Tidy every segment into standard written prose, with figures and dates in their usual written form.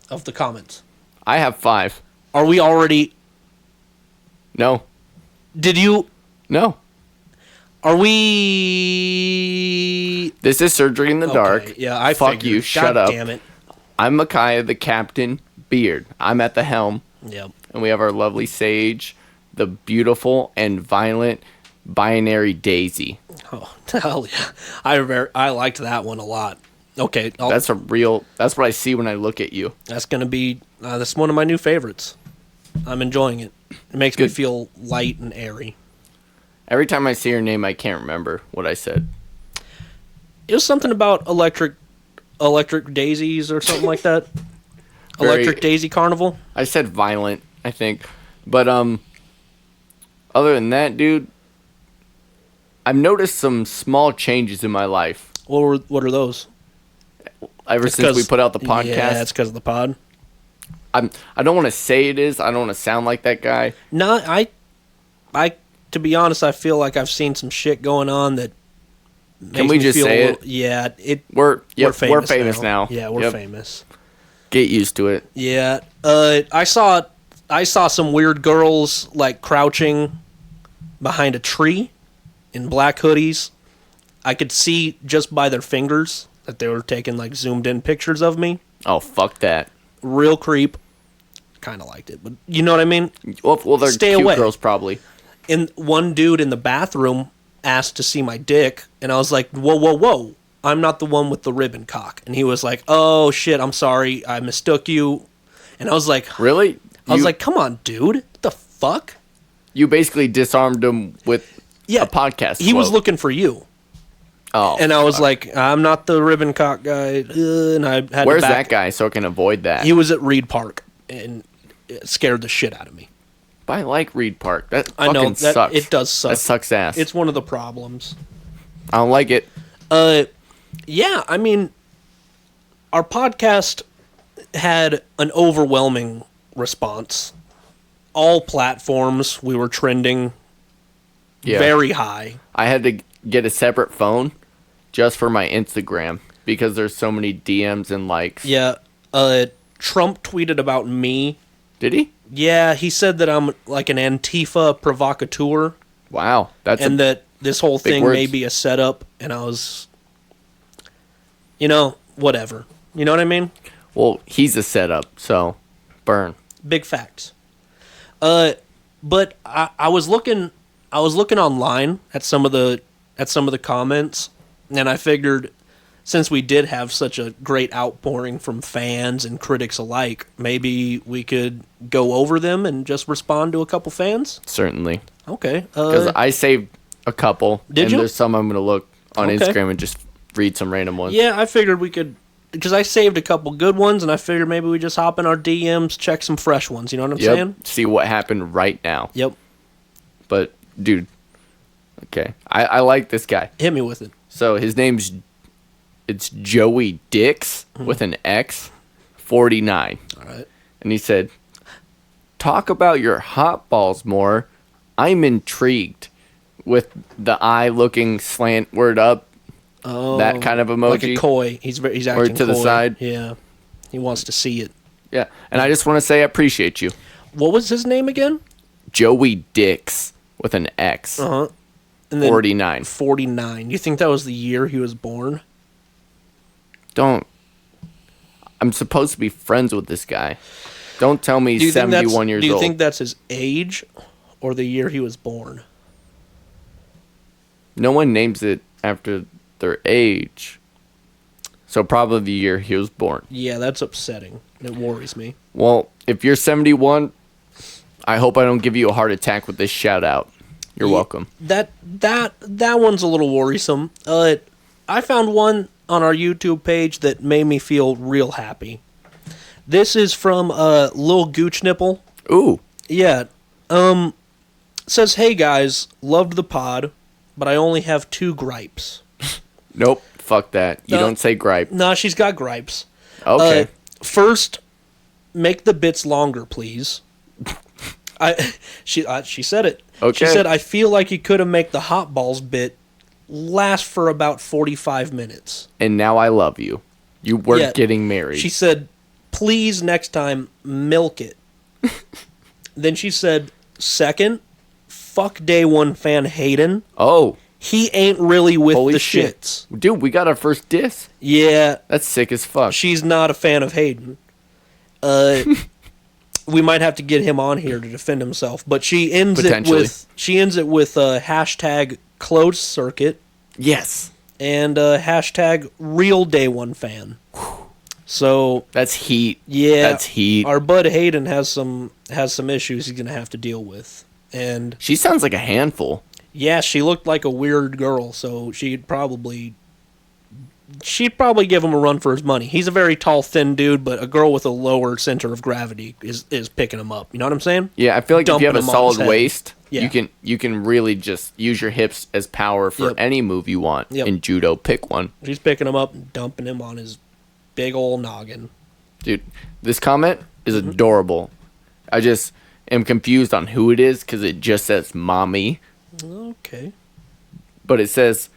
of the comments? I have 5. Are we already... No. Did you... No. Are we... This is Surgery in the Dark. Yeah, I Fuck figured. you. Shut up. Damn it. I'm Micaiah, the captain. Beard. I'm at the helm. Yep. And we have our lovely Sage, the beautiful and violent binary Daisy. Oh, hell yeah. I liked that one a lot. Okay. That's what I see when I look at you. That's going to be... that's one of my new favorites. I'm enjoying it. It makes me feel light and airy. Every time I see your name, I can't remember what I said. It was something about electric daisies or something like that. Electric Daisy Carnival. I said violent, I think. But other than that, dude, I've noticed some small changes in my life. What are those? Ever since we put out the podcast. Yeah, that's because of the pod. I don't want to say it is. I don't want to sound like that guy. No, I to be honest, I feel like I've seen some shit going on that makes Can we me just feel say a little, it? Yeah, we're famous now. Yeah, we're famous. Get used to it. Yeah. I saw some weird girls like crouching behind a tree in black hoodies. I could see just by their fingers that they were taking like zoomed in pictures of me. Oh, fuck that. Real creep. Kind of liked it, but you know what I mean? Well, they're Stay cute away. girls probably. And one dude in the bathroom asked to see my dick, and I was like, whoa. I'm not the one with the ribbon cock. And he was like, oh, shit, I'm sorry. I mistook you. And I was like... Really? I was like, come on, dude. What the fuck? You basically disarmed him with a podcast He was looking for you. Oh. And I was like, I'm not the ribbon cock guy. And I had Where's that guy so I can avoid that? He was at Reed Park, and it scared the shit out of me. But I like Reed Park. That I know, fucking sucks. It does suck. That sucks ass. It's one of the problems. I don't like it. Yeah, I mean, our podcast had an overwhelming response. All platforms, we were trending very high. I had to get a separate phone just for my Instagram because there's so many DMs and likes. Yeah, Trump tweeted about me. Did he? Yeah, he said that I'm like an Antifa provocateur. Wow. That this whole thing words. may be a setup, and I was... whatever. You know what I mean? Well, he's a setup, so burn. Big facts. But I was looking online at some of the comments, and I figured since we did have such a great outpouring from fans and critics alike, maybe we could go over them and just respond to a couple fans. Certainly. Okay. Because I saved a couple. Did you? There's some I'm going to look on Instagram and just read some random ones. Yeah, I figured we could, because I saved a couple good ones, and I figured maybe we just hop in our DMs, check some fresh ones. You know what I'm saying? See what happened right now. Yep. But, dude, okay. I like this guy. Hit me with it. So his name's Joey Dix with an X, 49. All right. And he said, talk about your hot balls more. I'm intrigued. With the eye looking slantward up. Oh, that kind of emoji. Like a koi. He's acting or to coy. the side. Yeah. He wants to see it. Yeah. And I just want to say I appreciate you. What was his name again? Joey Dix with an X. Uh-huh. And then 49. 49. You think that was the year he was born? I'm supposed to be friends with this guy. Don't tell me he's 71 years old. Do you think that's his age or the year he was born? No one names it after their age. So probably the year he was born. Yeah, that's upsetting. It worries me. Well, if you're 71, I hope I don't give you a heart attack with this shout out. You're welcome. That one's a little worrisome. I found one on our YouTube page that made me feel real happy. This is from Lil Gooch Nipple. Ooh. Yeah. Says, hey guys, loved the pod, but I only have 2 gripes. Nope. Fuck that. You don't say gripe. Nah, she's got gripes. Okay. First, make the bits longer, please. She said it. Okay. She said, I feel like you could have made the hot balls bit last for about 45 minutes. And now I love you. You were getting married. She said, please next time milk it. Then she said, second, fuck day one fan Hayden. Oh. He ain't really with Holy the shit. shits. Dude, we got our first diss. Yeah. That's sick as fuck. She's not a fan of Hayden. We might have to get him on here to defend himself, but she ends it with hashtag closed circuit. Yes. And hashtag real day one fan. So that's heat. Yeah, that's heat. Our bud Hayden has some issues he's gonna have to deal with, and she sounds like a handful. Yeah, she looked like a weird girl, so she'd probably give him a run for his money. He's a very tall, thin dude, but a girl with a lower center of gravity is picking him up. You know what I'm saying? Yeah, I feel like Dumping if you have a solid waist, yeah. you can really just use your hips as power for any move you want. Yep. In judo, pick one. She's picking him up and dumping him on his big old noggin. Dude, this comment is adorable. I just am confused on who it is because it just says mommy. Okay. But it says,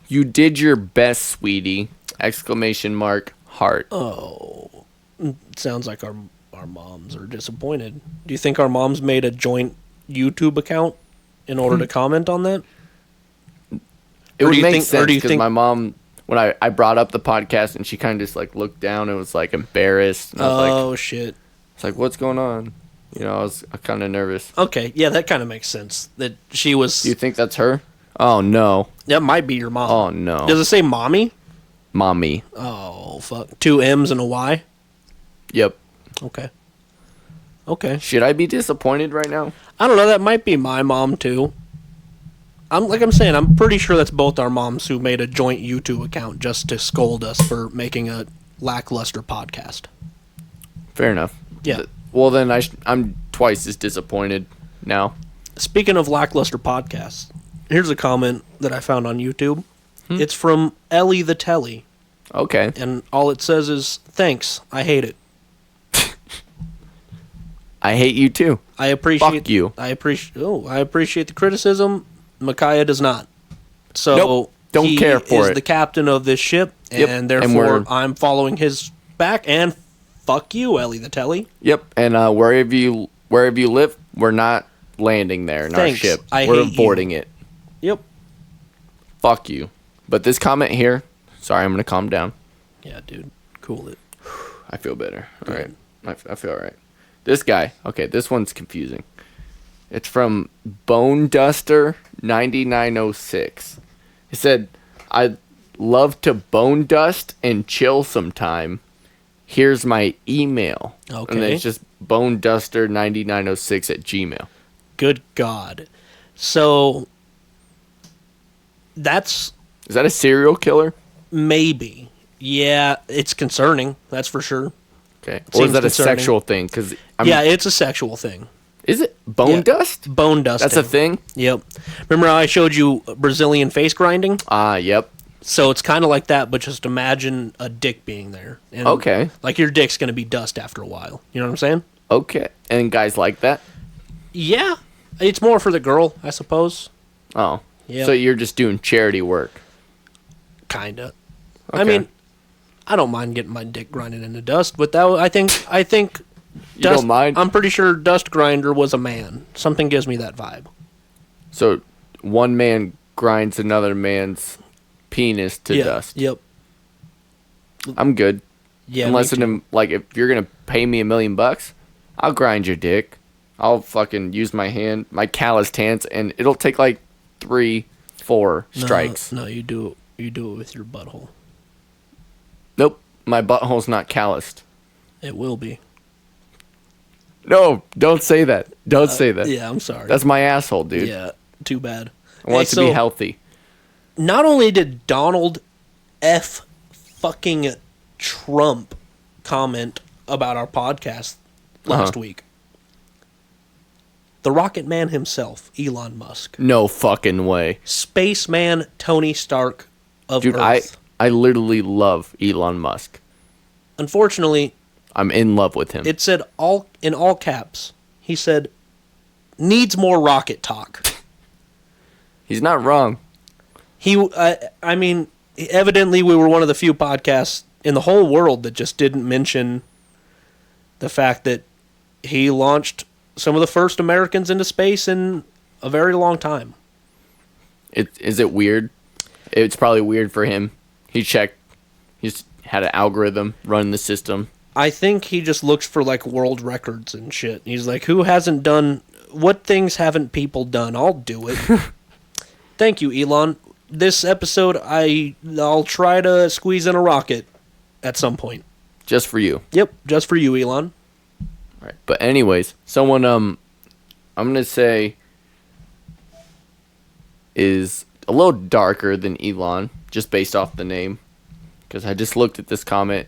"You did your best, sweetie!" Exclamation mark, heart. Oh. Sounds like our moms are disappointed. Do you think our moms made a joint YouTube account in order to comment on that? It would make sense because my mom, when I brought up the podcast and she kind of just like looked down and was like embarrassed. And I was like, shit. It's like, what's going on? You know, I was kind of nervous. Okay, yeah, that kind of makes sense. That she was... Do you think that's her? Oh, no. That might be your mom. Oh, no. Does it say mommy? Mommy. Oh, fuck. 2 M's and a Y? Yep. Okay. Should I be disappointed right now? I don't know. That might be my mom, too. I'm pretty sure that's both our moms who made a joint YouTube account just to scold us for making a lackluster podcast. Fair enough. Yeah. Well, then I'm twice as disappointed now. Speaking of lackluster podcasts, here's a comment that I found on YouTube. It's from Ellie the Telly. Okay. And all it says is, thanks, I hate it. I hate you too. I appreciate... Fuck you. I appreciate the criticism. Micaiah does not. So nope, don't care for he is it. the captain of this ship, Yep. and therefore I'm following his back, and fuck you, Ellie the Telly. Yep, and wherever you live, we're not landing there in Thanks. our ship. I We're hate avoiding you. it. Yep. Fuck you. But this comment here, sorry, I'm going to calm down. Yeah, dude. Cool it. I feel better. All Good. right. I feel all right. This guy, okay, this one's confusing. It's from Bone Duster 9906. He said, "I'd love to bone dust and chill sometime. Here's my email." Okay. And then it's just Bone Duster 9906 at Gmail. Good God. So that's Is that a serial killer? maybe. Yeah, it's concerning. That's for sure. Okay. Or Seems is that concerning. a sexual thing? Because Yeah, it's a sexual thing. Is it bone Yeah. dust? Bone dusting. That's a thing. Yep. Remember how I showed you Brazilian face grinding? Yep. So it's kind of like that, but just imagine a dick being there. And Okay. Like your dick's going to be dust after a while. You know what I'm saying? Okay. And guys like that? Yeah. It's more for the girl, I suppose. Oh. Yeah. So you're just doing charity work. Kinda. Okay. I mean, I don't mind getting my dick grinded into dust, but that I think You don't mind? I'm pretty sure Dust Grinder was a man. Something gives me that vibe. So one man grinds another man's penis to dust. Yep. I'm good. Yeah. Unless me too. if you're gonna pay me $1 million, I'll grind your dick. I'll fucking use my hand, my calloused hands, and it'll take like 3-4 strikes. No, you do it with your butthole. Nope, my butthole's not calloused. It will be. No, don't say that. Don't say that. Yeah, I'm sorry. That's my asshole, dude. Yeah, too bad. I want it to be healthy. Not only did Donald F. fucking Trump comment about our podcast last week, the Rocket Man himself, Elon Musk, No fucking way. spaceman Tony Stark of Dude, Earth. I literally love Elon Musk. Unfortunately, I'm in love with him. it said in all caps. He said, "Needs more rocket talk." He's not wrong. I mean, evidently we were one of the few podcasts in the whole world that just didn't mention The fact that he launched some of the first Americans into space in a very long time. Is it weird? It's probably weird for him. He's had an algorithm run the system. I think he just looks for like world records and shit. He's like, what things haven't people done? I'll do it. Thank you, Elon. This episode, I'll try to squeeze in a rocket at some point. Just for you. Yep, just for you, Elon. Right. But anyways, someone I'm gonna say is a little darker than Elon, just based off the name, because I just looked at this comment,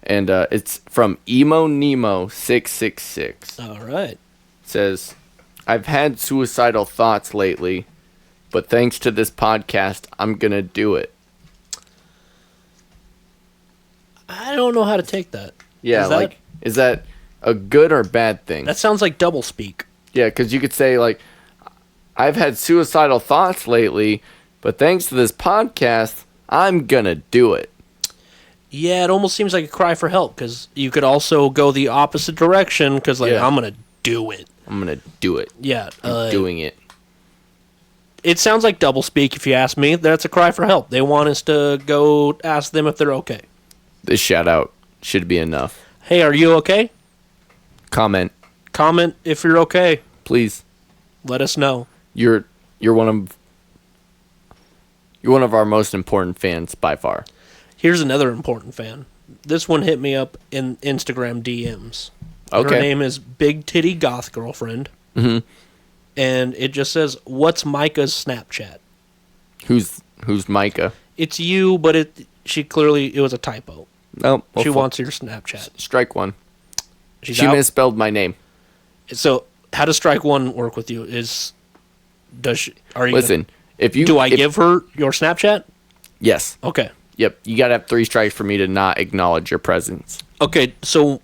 and it's from Emo Nemo 666. All right. It says, "I've had suicidal thoughts lately, but thanks to this podcast, I'm gonna do it." I don't know how to take that. Yeah, is that a good or bad thing? That sounds like doublespeak. Yeah, because you could say, like, I've had suicidal thoughts lately, but thanks to this podcast, I'm gonna do it. Yeah, it almost seems like a cry for help, because you could also go the opposite direction, because, like, Yeah. I'm going to do it. I'm gonna do it. Yeah. I'm doing it. It sounds like doublespeak, if you ask me. That's a cry for help. They want us to go ask them if they're okay. This shout out should be enough. Hey, are you okay? Comment, Comment if you're okay. please. Let us know. You're one of our most important fans by far. Here's another important fan. This one hit me up in Instagram DMs. Okay. Her name is Big Titty Goth Girlfriend. Mm-hmm. And it just says, "What's Micah's Snapchat?" Who's Micah? It's you, but it was a typo. Oh, well, She wants your Snapchat. strike one. She's She out. misspelled my name. So, how does strike one work with you? Listen, Do I give her your Snapchat? Yes. Okay. Yep. You gotta have 3 strikes for me to not acknowledge your presence. Okay, so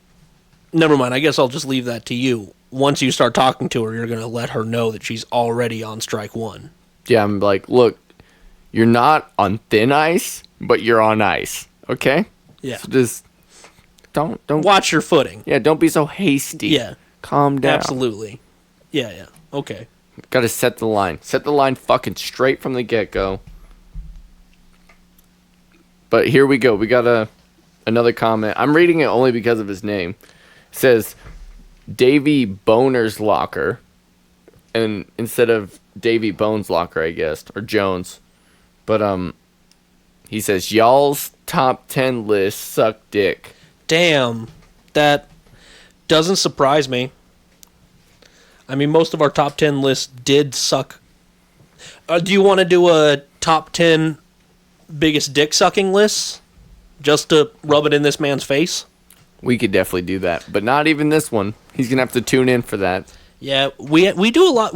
never mind. I guess I'll just leave that to you. Once you start talking to her, you're going to let her know that she's already on strike one. Yeah, I'm like, look, you're not on thin ice, but you're on ice. Okay? Yeah. So just don't Watch your footing. Yeah, don't be so hasty. Yeah. Calm down. Absolutely. Yeah. Okay. Gotta set the line. Set the line fucking straight from the get-go. But here we go. We got another comment. I'm reading it only because of his name. It says Davy Boner's Locker. And instead of Davy Bones Locker, I guess. Or Jones. But he says, y'all's top 10 list suck dick. Damn. That doesn't surprise me. I mean, most of our top 10 lists did suck. Do you want to do a top 10 biggest dick sucking lists? Just to rub it in this man's face? We could definitely do that. But not even this one. He's going to have to tune in for that. Yeah, we do a lot.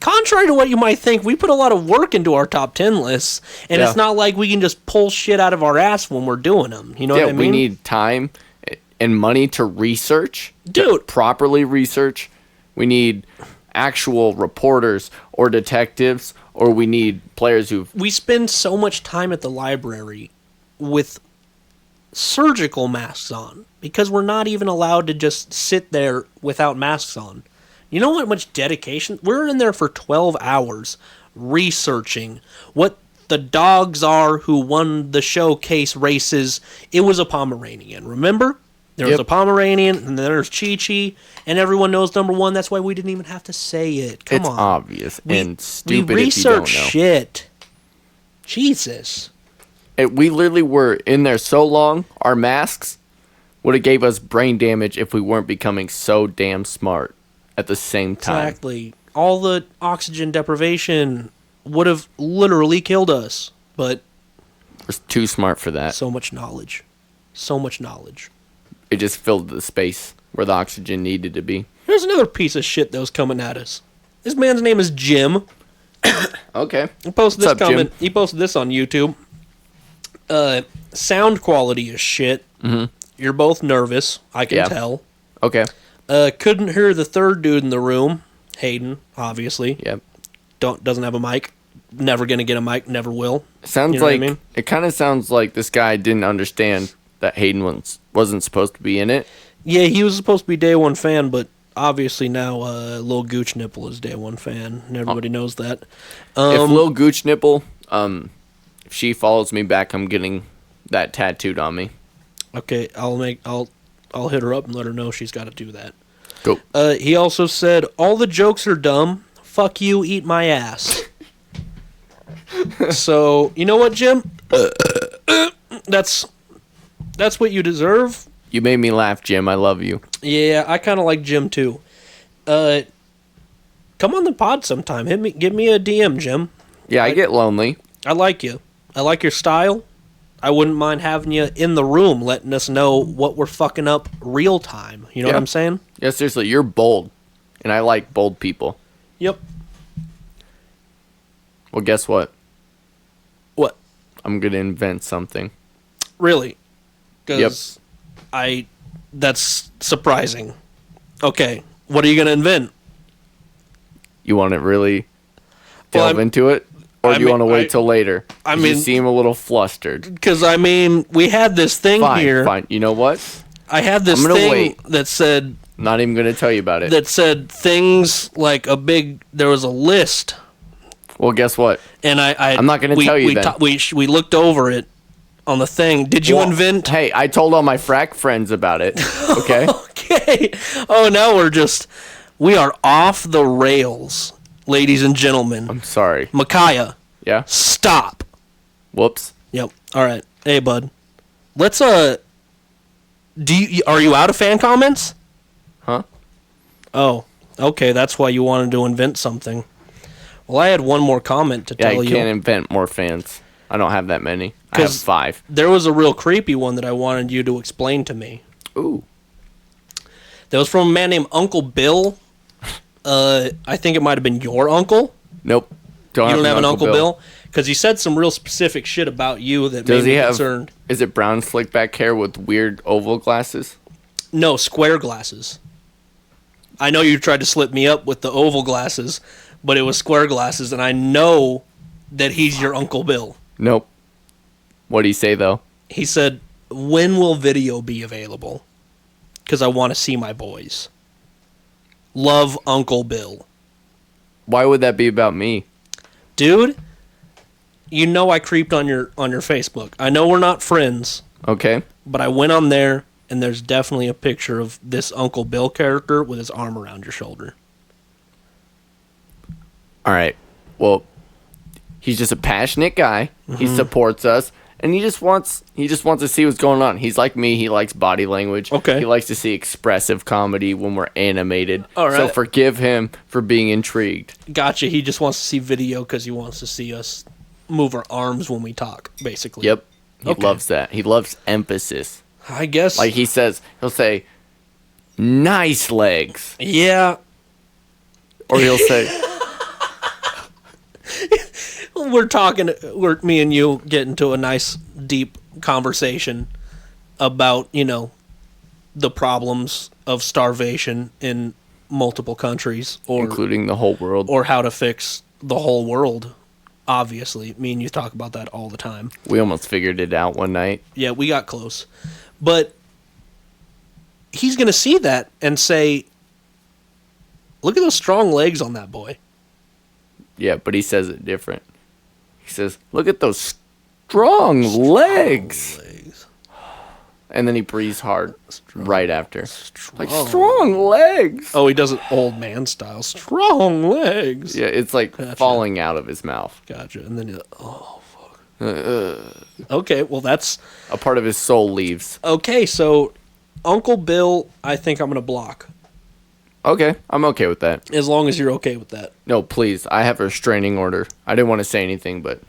Contrary to what you might think, we put a lot of work into our top 10 lists. And Yeah. it's not like we can just pull shit out of our ass when we're doing them. You know what I mean? We need time and money to research. Dude. To properly research. We need actual reporters or detectives, or we need players We spend so much time at the library with surgical masks on because we're not even allowed to just sit there without masks on. You know what much dedication? We're in there for 12 hours researching what the dogs are who won the showcase races. It was a Pomeranian, remember? There was Yep. a Pomeranian, and then there's Chi-Chi, and everyone knows number one. That's why we didn't even have to say it. Come it's on. obvious and stupid We if you don't know. research shit. Jesus. We literally were in there so long, our masks would have gave us brain damage if we weren't becoming so damn smart at the same time. Exactly. All the oxygen deprivation would have literally killed us. But We're too smart for that. so much knowledge. So much knowledge. It just filled the space where the oxygen needed to be. Here's another piece of shit that was coming at us. This man's name is Jim. Okay. He posted this What's up, comment. Jim? He posted this on YouTube. Sound quality is shit. Mm-hmm. You're both nervous. I can Yeah. tell. Okay. Couldn't hear the third dude in the room. Hayden, obviously. Yep. Doesn't have a mic. Never gonna get a mic. Never will. Sounds You know what I like mean? it kind of sounds like this guy didn't understand that Hayden wasn't supposed to be in it. Yeah, he was supposed to be day one fan, but obviously now Lil Gooch Nipple is day one fan, and everybody knows that. If Lil Gooch Nipple, if she follows me back, I'm getting that tattooed on me. Okay, I'll hit her up and let her know she's got to do that. Go. He also said, "All the jokes are dumb. Fuck you, eat my ass." So you know what, Jim? That's what you deserve. You made me laugh, Jim. I love you. Yeah, I kind of like Jim too. Come on the pod sometime. Give me a DM, Jim. Yeah, I get lonely. I like you. I like your style. I wouldn't mind having you in the room, letting us know what we're fucking up real time. You know what I'm saying? Yeah, seriously, you're bold, and I like bold people. Yep. Well, guess what? What? I'm gonna invent something. Really? Because that's surprising. Okay, what are you gonna invent? You want to really delve into it? Or do you want to wait till later? You seem a little flustered. Because, we had this thing here. Fine. You know what? I had this thing that said... Not even going to tell you about it. That said things like there was a list. Well, guess what? And I'm not going to tell you then. We looked over it on the thing. Did you invent... Hey, I told all my frack friends about it. Okay? Okay. Oh, now we are off the rails. Ladies and gentlemen. I'm sorry. Micaiah. Yeah? Stop. Whoops. Yep. All right. Hey, bud. Let's, are you out of fan comments? Huh? Oh. Okay, that's why you wanted to invent something. Well, I had one more comment to tell you. Yeah, you can't invent more fans. I don't have that many. I have 5. There was a real creepy one that I wanted you to explain to me. Ooh. That was from a man named Uncle Bill. I think it might have been your uncle. Nope. You don't have an Uncle Bill? Because he said some real specific shit about you that made me concerned. Is it brown slick back hair with weird oval glasses? No, square glasses. I know you tried to slip me up with the oval glasses, but it was square glasses, and I know that he's your Uncle Bill. Nope. What did he say, though? He said, "When will video be available? Because I want to see my boys. Love, Uncle Bill." Why would that be about me? Dude, you know I creeped on your Facebook. I know we're not friends. Okay. But I went on there, and there's definitely a picture of this Uncle Bill character with his arm around your shoulder. All right. Well, he's just a passionate guy. Mm-hmm. He supports us. And he just wants to see what's going on. He's like me. He likes body language. Okay. He likes to see expressive comedy when we're animated. All right. So forgive him for being intrigued. Gotcha. He just wants to see video because he wants to see us move our arms when we talk, basically. Yep. He loves that. He loves emphasis. I guess. Like he'll say, "Nice legs." Yeah. Or he'll say... me and you get into a nice deep conversation about, the problems of starvation in multiple countries, or including the whole world, or how to fix the whole world. Obviously, me and you talk about that all the time. We almost figured it out one night. Yeah, we got close. But he's going to see that and say, "Look at those strong legs on that boy." Yeah, but he says it different. He says, "Look at those strong legs." And then he breathes hard right after. Like, strong legs. Oh, he does it old man style. Strong legs. Yeah, it's like falling out of his mouth. Gotcha. And then, fuck. Okay, well, that's... a part of his soul leaves. Okay, so Uncle Bill, I think I'm going to block. Okay, I'm okay with that. As long as you're okay with that. No, please. I have a restraining order. I didn't want to say anything, but...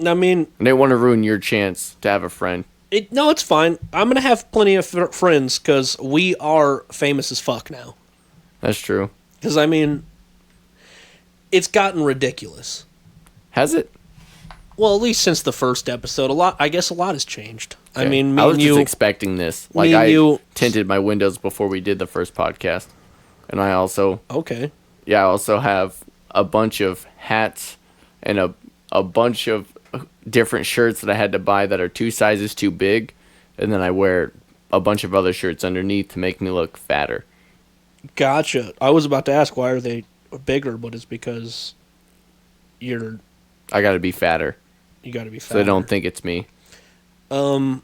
I mean... I didn't want to ruin your chance to have a friend. No, it's fine. I'm going to have plenty of friends because we are famous as fuck now. That's true. Because, it's gotten ridiculous. Has it? Well, at least since the first episode. I guess a lot has changed. Okay. I was just expecting this. Like, I tinted my windows before we did the first podcast. And I also... Okay. Yeah, I also have a bunch of hats and a bunch of different shirts that I had to buy that are 2 sizes too big, and then I wear a bunch of other shirts underneath to make me look fatter. Gotcha. I was about to ask why are they bigger, but it's because I gotta be fatter. You gotta be fatter. So they don't think it's me. Does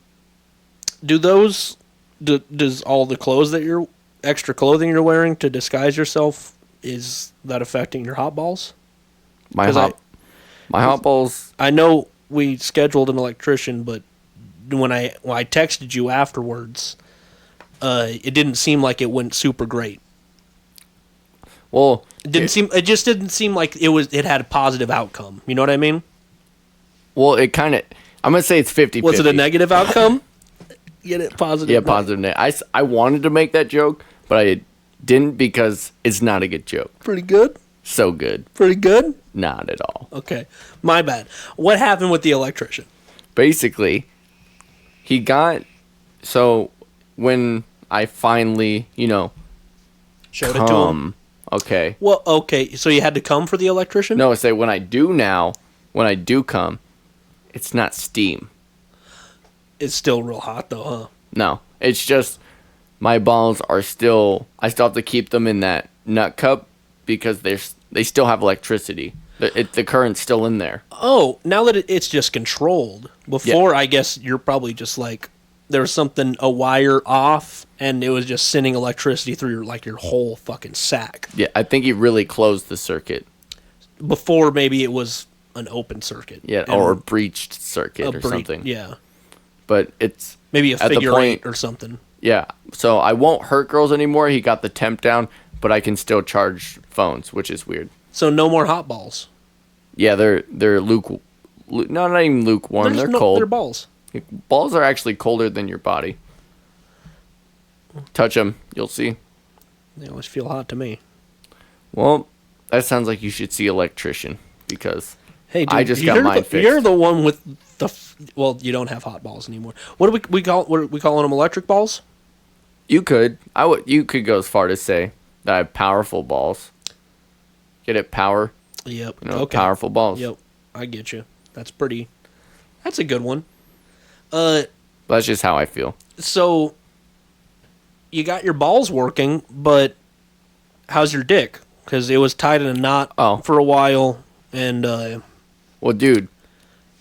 all the clothes that extra clothing you're wearing to disguise yourself, is that affecting your hot balls? My hot balls. I know we scheduled an electrician, but when I texted you afterwards, it didn't seem like it went super great. Well, it just didn't seem like it had a positive outcome. You know what I mean? Well, it kind of. I'm gonna say it's 50-50. Was it a negative outcome? Get it positive? Yeah, positive. I wanted to make that joke, but I didn't because it's not a good joke. Pretty good. So good. Pretty good. Not at all. Okay, my bad. What happened with the electrician? Basically, he got. So when I finally, Showed it to him. Okay. Well, okay. So you had to come for the electrician? No, say when I do come, it's not steam. It's still real hot though, huh? No, it's just my balls are still. I still have to keep them in that nut cup because they still have electricity. The current's still in there. Oh, now that it's just controlled. Before, yeah. I guess you're probably just like there was a wire off, and it was just sending electricity through your whole fucking sack. Yeah, I think he really closed the circuit. Before, maybe it was an open circuit. Yeah, or a breached circuit or something. Yeah. But it's maybe a figure eight or something. Yeah, so I won't hurt girls anymore. He got the temp down, but I can still charge phones, which is weird. So no more hot balls. Yeah, they're not even lukewarm. They're cold. They're balls. Balls are actually colder than your body. Touch them, you'll see. They always feel hot to me. Well, that sounds like you should see an electrician because hey, dude, I just got mine fixed. You're the one with well, you don't have hot balls anymore. What do we call? What are we calling them? Electric balls? You could. You could go as far to say that I have powerful balls. Get it? Power. Yep. Okay. Powerful balls. Yep. I get you. That's a good one. That's just how I feel. So, you got your balls working, but how's your dick? Because it was tied in a knot for a while, and well, dude,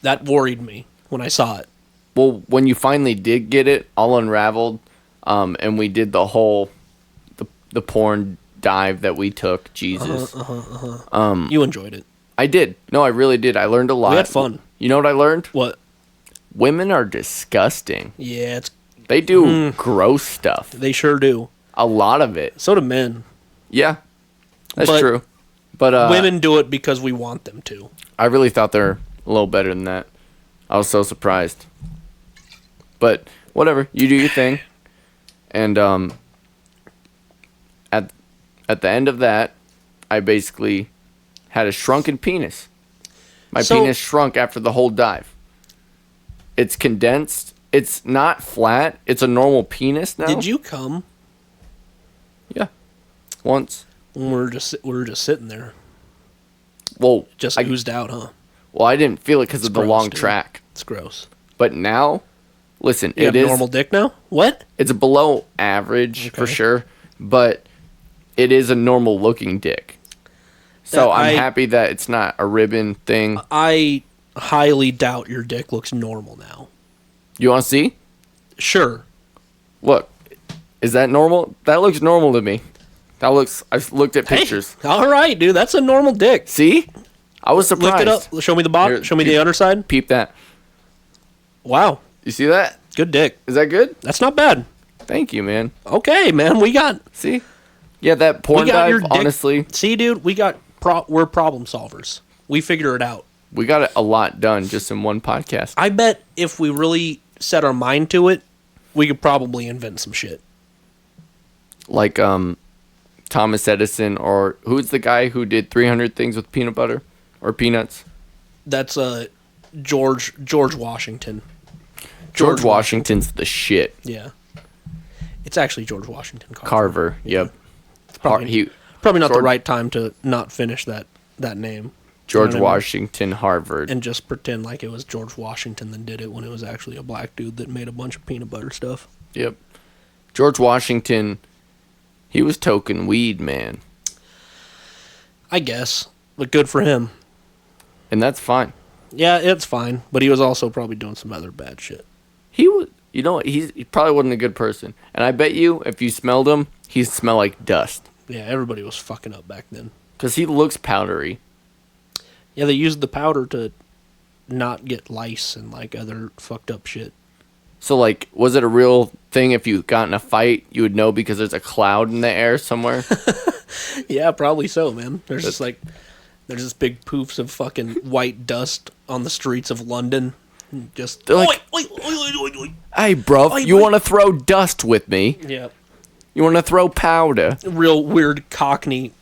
that worried me when I saw it. Well, when you finally did get it all unraveled, and we did the whole the porn dive that we took, Jesus, you enjoyed it. I did. No, I really did. I learned a lot. We had fun. You know what I learned? What? Women are disgusting. Yeah, they do gross stuff. They sure do. A lot of it. So do men. Yeah, that's true. But women do it because we want them to. I really thought they're a little better than that. I was so surprised. But whatever, you do your thing. And at the end of that, I basically had a shrunken penis. My penis shrunk after the whole dive. It's condensed. It's not flat. It's a normal penis now. Did you come? Yeah, once. When we were just sitting there. Well, just oozed out, huh? Well, I didn't feel it because of the long track. It's gross. But now, listen, it is normal dick now. What? It's below average for sure, but it is a normal looking dick. So I'm happy that it's not a ribbon thing. I highly doubt your dick looks normal now. You want to see? Sure. Look, is that normal? That looks normal to me. I've looked at pictures. Hey, all right, dude. That's a normal dick. See? I was surprised. Lift it up. Show me the bottom. Show me the underside. Peep that. Wow. You see that? Good dick. Is that good? That's not bad. Thank you, man. Okay, man. See? Yeah, that porn dive, honestly. See, dude, we're problem solvers. We figure it out. We got a lot done just in one podcast. I bet if we really set our mind to it, we could probably invent some shit. Like Thomas Edison, or who's the guy who did 300 things with peanut butter or peanuts? That's George Washington. George Washington's the shit. Yeah. It's actually George Washington Carver. Yep. It's probably not the right time to not finish that name. George Washington Harvard. And just pretend like it was George Washington that did it when it was actually a black dude that made a bunch of peanut butter stuff. Yep. George Washington, he was toking weed, man. I guess, but good for him. And that's fine. Yeah, it's fine, but he was also probably doing some other bad shit. He was, you know what, he probably wasn't a good person. And I bet you, if you smelled him, he'd smell like dust. Yeah, everybody was fucking up back then. Because he looks powdery. Yeah, they used the powder to not get lice and, like, other fucked up shit. So, like, was it a real thing if you got in a fight, you would know because there's a cloud in the air somewhere? Yeah, probably so, man. There's just big poofs of fucking white dust on the streets of London. Just, they're like, oi, oi, oi, oi, oi. Hey, bro, you want to throw dust with me? Yeah. You want to throw powder? Real weird Cockney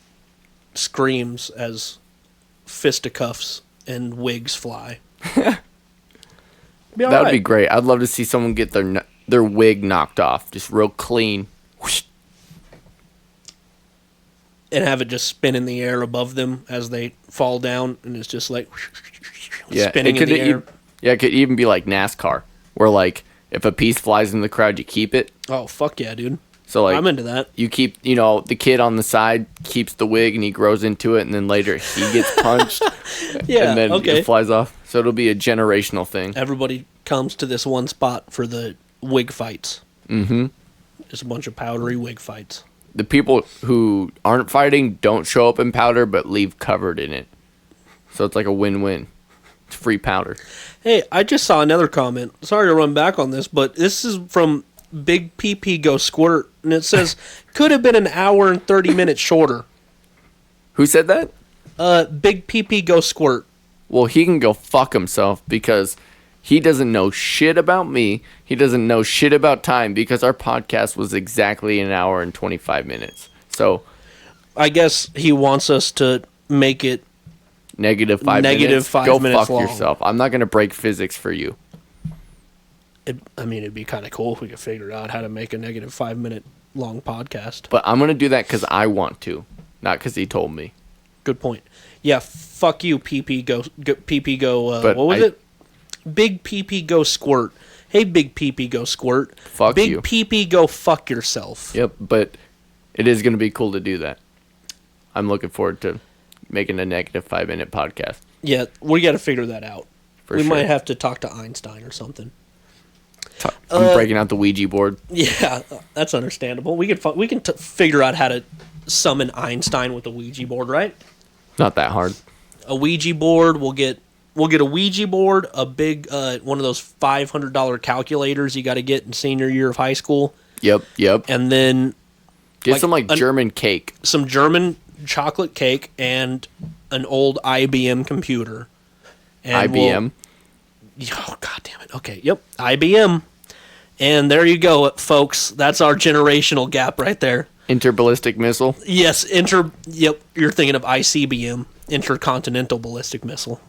screams as fisticuffs and wigs fly. That would be great. I'd love to see someone get their wig knocked off, just real clean. Whoosh. And have it just spin in the air above them as they fall down, and it's just like spinning in the air. Yeah, it could even be like NASCAR, where like if a piece flies in the crowd, you keep it. Oh, fuck yeah, dude. So like I'm into that. You keep, the kid on the side keeps the wig and he grows into it, and then later he gets punched. Yeah, and then okay. it flies off. So it'll be a generational thing. Everybody comes to this one spot for the wig fights. Mm-hmm. Just a bunch of powdery wig fights. The people who aren't fighting don't show up in powder, but leave covered in it. So it's like a win-win. It's free powder. Hey, I just saw another comment. Sorry to run back on this, but this is from Big PP Go Squirt, and it says, could have been an hour and 30 minutes shorter. Who said that? Big PP Go Squirt. Well, he can go fuck himself because he doesn't know shit about me. He doesn't know shit about time because our podcast was exactly an hour and 25 minutes. So I guess he wants us to make it negative 5 minutes. 5 go minutes fuck long. yourself. I'm not going to break physics for you. It'd be kind of cool if we could figure out how to make a negative 5 minute long podcast. But I'm going to do that because I want to, not because he told me. Good point. Yeah, fuck you, PP Go But what was it? Big PP Go Squirt. Hey, Big PP Go Squirt. Fuck Big you. PP Go fuck yourself. Yep, but it is going to be cool to do that. I'm looking forward to making a negative 5 minute podcast. Yeah, we got to figure that out. We might have to talk to Einstein or something. I'm breaking out the Ouija board. Yeah, that's understandable. We can figure out how to summon Einstein with a Ouija board, right? Not that hard. A Ouija board. We'll get a Ouija board, a big one of those $500 calculators you got to get in senior year of high school. Yep. And then Get some German cake. Some German chocolate cake and an old IBM computer. And IBM? Oh, God damn it. Okay, yep, IBM. And there you go, folks. That's our generational gap right there. Interballistic missile? Yes, yep, you're thinking of ICBM, Intercontinental Ballistic Missile.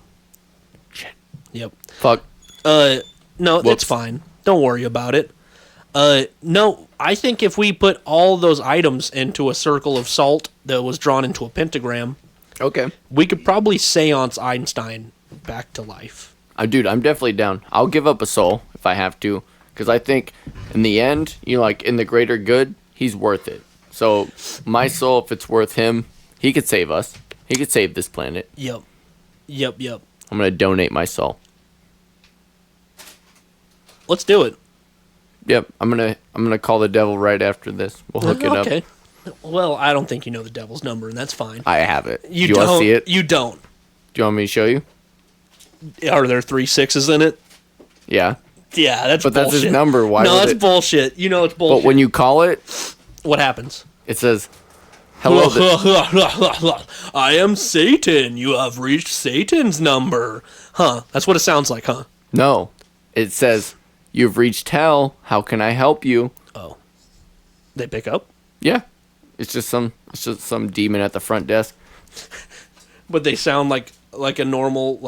Shit. Yep. Fuck. No, Whoops. It's fine. Don't worry about it. No, I think if we put all those items into a circle of salt that was drawn into a pentagram, Okay. we could probably seance Einstein back to life. Dude, I'm definitely down. I'll give up a soul if I have to, because I think in the end, in the greater good, he's worth it. So my soul, if it's worth him, he could save us. He could save this planet. Yep. I'm gonna donate my soul. Let's do it. Yep. I'm gonna call the devil right after this. We'll hook it up. Okay. Well, I don't think you know the devil's number, and that's fine. I have it. You Do you want to see it? You don't. Do you want me to show you? Are there 3 6s in it? Yeah. Yeah, that's But bullshit. that's his number. Why? No, would that's it? bullshit. You know it's bullshit. But when you call it, what happens? it says, "Hello." I am Satan. You have reached Satan's number. Huh. That's what it sounds like, huh? No. It says, "You've reached hell. How can I help you?" Oh. They pick up? Yeah. It's just some demon at the front desk. But they sound like a normal,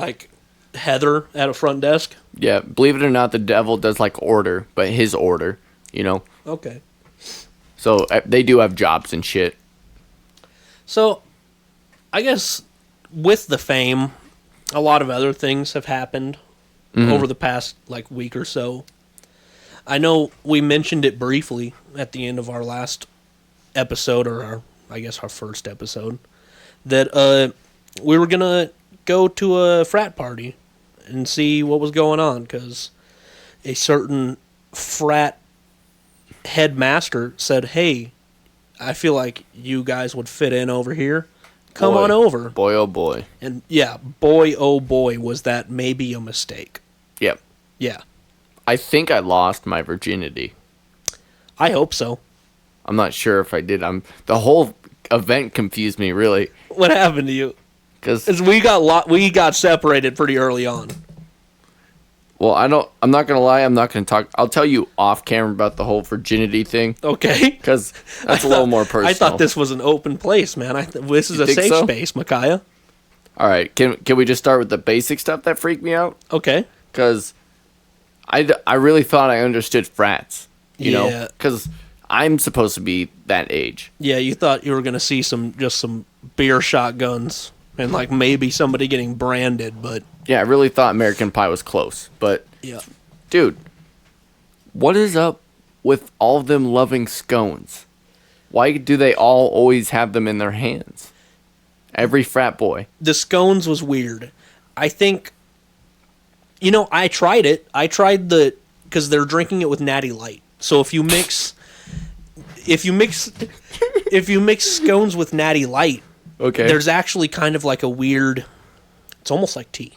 Heather at a front desk? Yeah. Believe it or not, the devil does order, but his order, Okay. So they do have jobs and shit. So, I guess with the fame, a lot of other things have happened over the past, week or so. I know we mentioned it briefly at the end of our last episode, or I guess our first episode, that we were gonna go to a frat party and see what was going on, because a certain frat headmaster said, "Hey, I feel like you guys would fit in over here. Come on over." Boy, oh boy. And yeah, boy, oh boy, was that maybe a mistake. Yep. Yeah, I think I lost my virginity. I hope so. I'm not sure if I did. The whole event confused me, really. What happened to you? Because, We got separated pretty early on. well, I'm not going to lie. I'm not going to talk. I'll tell you off camera about the whole virginity thing. Okay. Because that's a little more personal. I thought this was an open place, man. This is You a think safe so? space, Micaiah. All right. Can we just start with the basic stuff that freaked me out? Okay. Because I really thought I understood frats, you know? Yeah. Because I'm supposed to be that age. Yeah, you thought you were going to see some beer shotguns and like maybe somebody getting branded, but Yeah, I really thought American Pie was close. But, yeah. dude, what is up with all of them loving scones? Why do they all always have them in their hands? Every frat boy. The scones was weird. I think, I tried it. I tried because they're drinking it with Natty Light. So if you mix scones with Natty Light, Okay. there's actually kind of like a weird. It's almost like tea.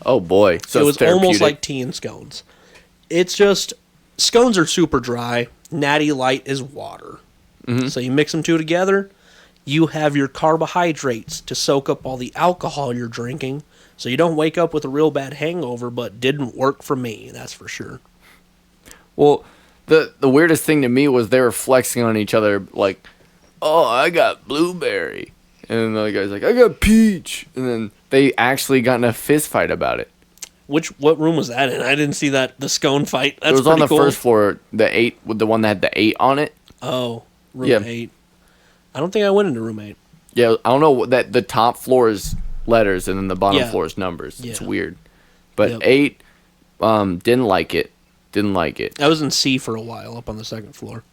Oh boy. So It it's was almost therapeutic. like tea and scones. It's just scones are super dry. Natty Light is water. Mm-hmm. So you mix them two together. You have your carbohydrates to soak up all the alcohol you're drinking, so you don't wake up with a real bad hangover. But didn't work for me, that's for sure. Well, the weirdest thing to me was they were flexing on each other like, "Oh, I got blueberry," and then the other guy's like, "I got peach," and then they actually got in a fist fight about it. What room was that in? I didn't see the scone fight. That's It was on pretty the cool. first floor, the one that had the 8 on it. Oh, room Yeah. 8. I don't think I went into room 8. Yeah, I don't know that the top floor is letters and then the bottom Yeah. floor is numbers. It's Yeah. weird. But Yep. 8, didn't like it. Didn't like it. I was in C for a while, up on the second floor.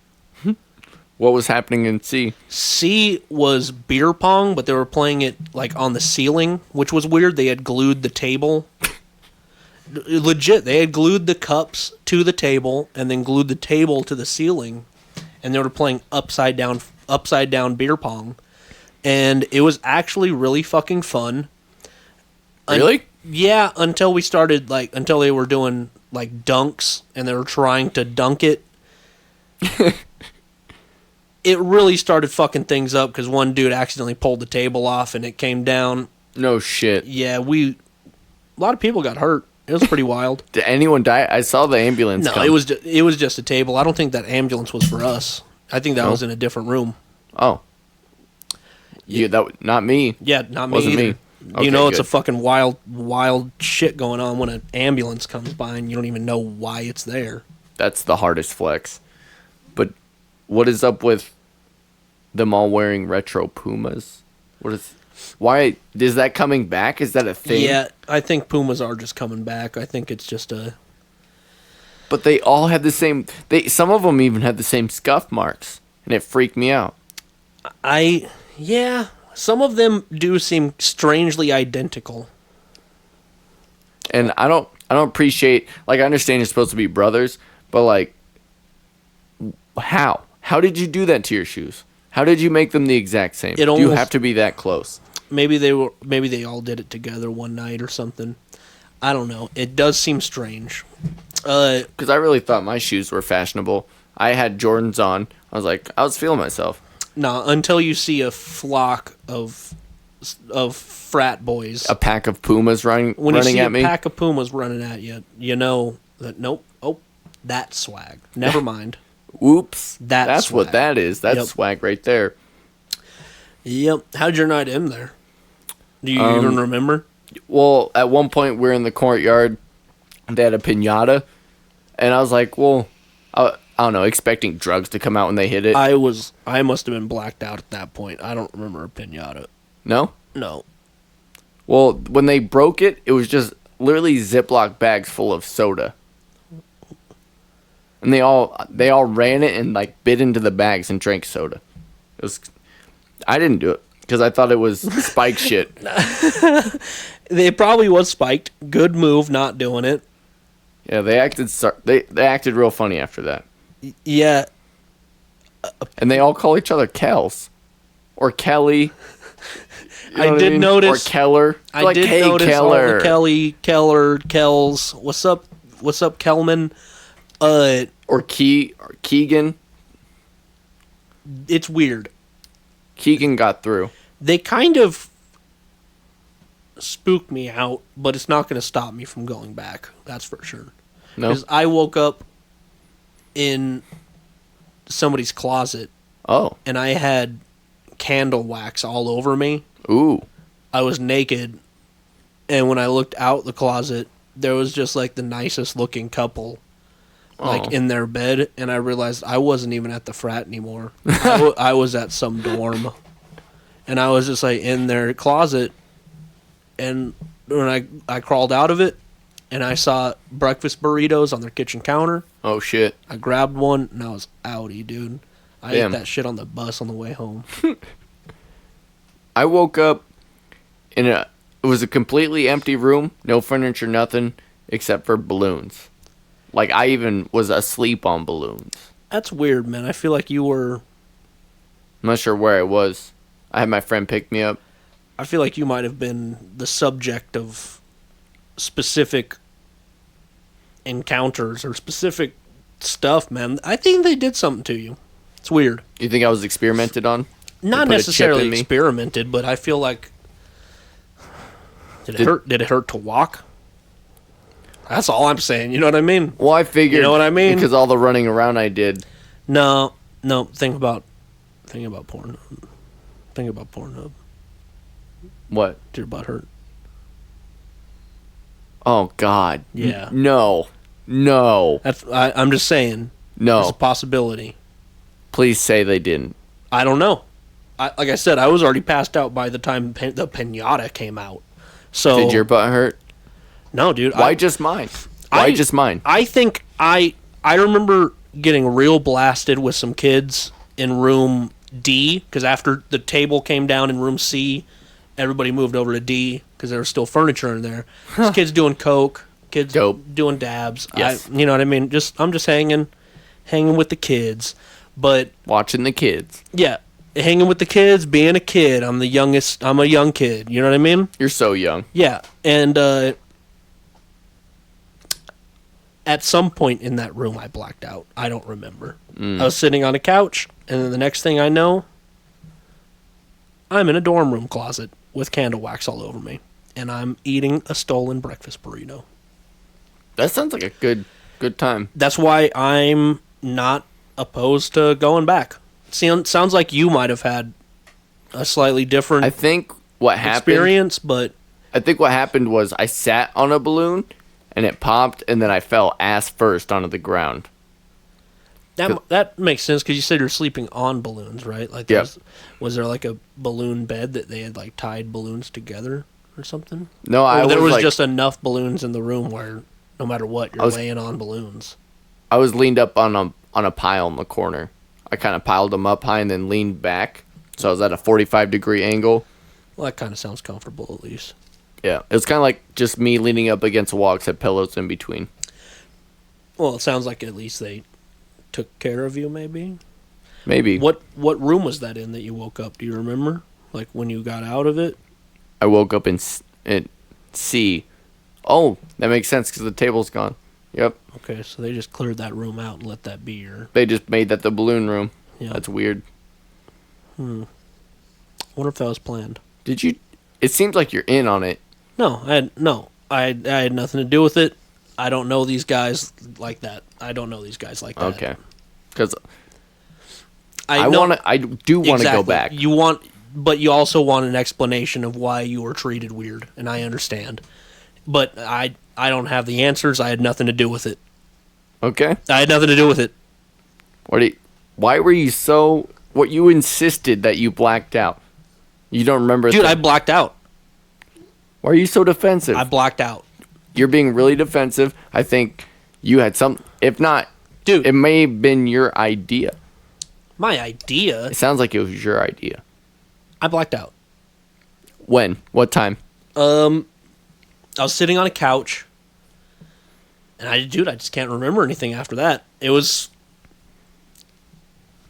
What was happening in C? C was beer pong, but they were playing it like on the ceiling, which was weird. They had glued the table. Legit, they had glued the cups to the table and then glued the table to the ceiling, and they were playing upside down beer pong, and it was actually really fucking fun. Really? Yeah, until until they were doing like dunks and they were trying to dunk it. It really started fucking things up because one dude accidentally pulled the table off and it came down. No shit. Yeah, a lot of people got hurt. It was pretty wild. Did anyone die? I saw the ambulance No, come. it was just a table. I don't think that ambulance was for us. I think that No? was in a different room. Oh. Yeah, not me. Yeah, not me Wasn't either. me. Okay, You know, it's a good. fucking wild shit going on when an ambulance comes by and you don't even know why it's there. That's the hardest flex. But what is up with them all wearing retro Pumas? Why is that coming back? Is that a thing? Yeah, I think Pumas are just coming back. I think it's just a. But they all had the same. Some of them even had the same scuff marks, and it freaked me out. Yeah, some of them do seem strangely identical. And I don't appreciate. Like, I understand you're supposed to be brothers, but like, how? How did you do that to your shoes? How did you make them the exact same? Do you almost- have to be that close? Maybe they all did it together one night or something. I don't know. It does seem strange. Because I really thought my shoes were fashionable. I had Jordans on. I was feeling myself. Nah, until you see a flock of frat boys. A pack of Pumas When you running see at a me. pack of Pumas running at you, you know that nope. Oh, that's swag. Never mind. Whoops. That's what swag. that is. That's Yep. swag right there. Yep. How'd your night end there? Do you even remember? Well, at one point we're in the courtyard. They had a piñata, and I was like, well, I don't know, expecting drugs to come out when they hit it. I must have been blacked out at that point. I don't remember a pinata. No? No. Well, when they broke it, it was just literally Ziploc bags full of soda. and they all ran it and like bit into the bags and drank soda. I didn't do it because I thought it was spike shit. It probably was spiked. Good move not doing it. Yeah, they acted real funny after that. Yeah. And they all call each other Kels or Kelly. You know I did notice. Or Keller. I did notice Keller. All the Kelly, Keller, Kells. What's up? What's up, Kelman? Or Keegan. It's weird. Keegan got through. They kind of spooked me out, but it's not going to stop me from going back. That's for sure. No. Because I woke up in somebody's closet. Oh. And I had candle wax all over me. Ooh. I was naked, and when I looked out the closet, there was just like the nicest looking couple, like in their bed, and I realized I wasn't even at the frat anymore. I was at some dorm, and I was just like in their closet, and when I crawled out of it, and I saw breakfast burritos on their kitchen counter. Oh shit! I grabbed one, and I was outie, dude. I ate that shit on the bus on the way home. I woke up it was a completely empty room, no furniture, nothing, except for balloons. Like, I even was asleep on balloons. That's weird, man. I feel like you were... I'm not sure where I was. I had my friend pick me up. I feel like you might have been the subject of specific encounters or specific stuff, man. I think they did something to you. It's weird. You think I was experimented on? Not necessarily experimented, but I feel like... Did it hurt to walk? That's all I'm saying. You know what I mean? Well, I figured. You know what I mean? Because all the running around I did. No. Think about Pornhub. Think about Pornhub. What? Did your butt hurt? Oh God. Yeah. No. I'm just saying. No. There's a possibility. Please say they didn't. I don't know. Like I said, I was already passed out by the time the pinata came out. So did your butt hurt? No, dude. Why just mine? Why just mine? I think I remember getting real blasted with some kids in room D, because after the table came down in room C, everybody moved over to D because there was still furniture in there. There's kids doing coke, kids doing dabs. Yes. You know what I mean? I'm just hanging with the kids, but watching the kids. Yeah. Hanging with the kids, being a kid. I'm the youngest. I'm a young kid. You know what I mean? You're so young. Yeah. And at some point in that room, I blacked out. I don't remember. I was sitting on a couch, and then the next thing I know, I'm in a dorm room closet with candle wax all over me, and I'm eating a stolen breakfast burrito. That sounds like a good time. That's why I'm not opposed to going back. Sounds like you might have had a slightly different experience, but I think what happened was I sat on a balloon and it popped, and then I fell ass first onto the ground. That makes sense because you said you're sleeping on balloons, right? Like, was there like a balloon bed that they had like tied balloons together or something? No, there was just enough balloons in the room where no matter what, you're laying on balloons. I was leaned up on a pile in the corner. I kind of piled them up high and then leaned back. So I was at a 45-degree angle. Well, that kind of sounds comfortable, at least. Yeah. It was kind of like just me leaning up against a wall, except pillows in between. Well, it sounds like at least they took care of you, maybe? Maybe. What room was that in that you woke up? Do you remember? Like, when you got out of it? I woke up in C. Oh, that makes sense because the table's gone. Yep. Okay, so they just cleared that room out and let that be your... They just made that the balloon room. Yeah. That's weird. Wonder if that was planned. Did you... It seems like you're in on it. No, I had nothing to do with it. I don't know these guys like that. Okay. Because I do want to go back. But you also want an explanation of why you were treated weird, and I understand. But I don't have the answers. I had nothing to do with it. Okay. I had nothing to do with it. Why were you so... What you insisted that you blacked out? You don't remember... Dude, I blacked out. Why are you so defensive? I blacked out. You're being really defensive. I think you had some... If not Dude. It may have been your idea. My idea? It sounds like it was your idea. I blacked out. When? What time? I was sitting on a couch, and I just can't remember anything after that. It was...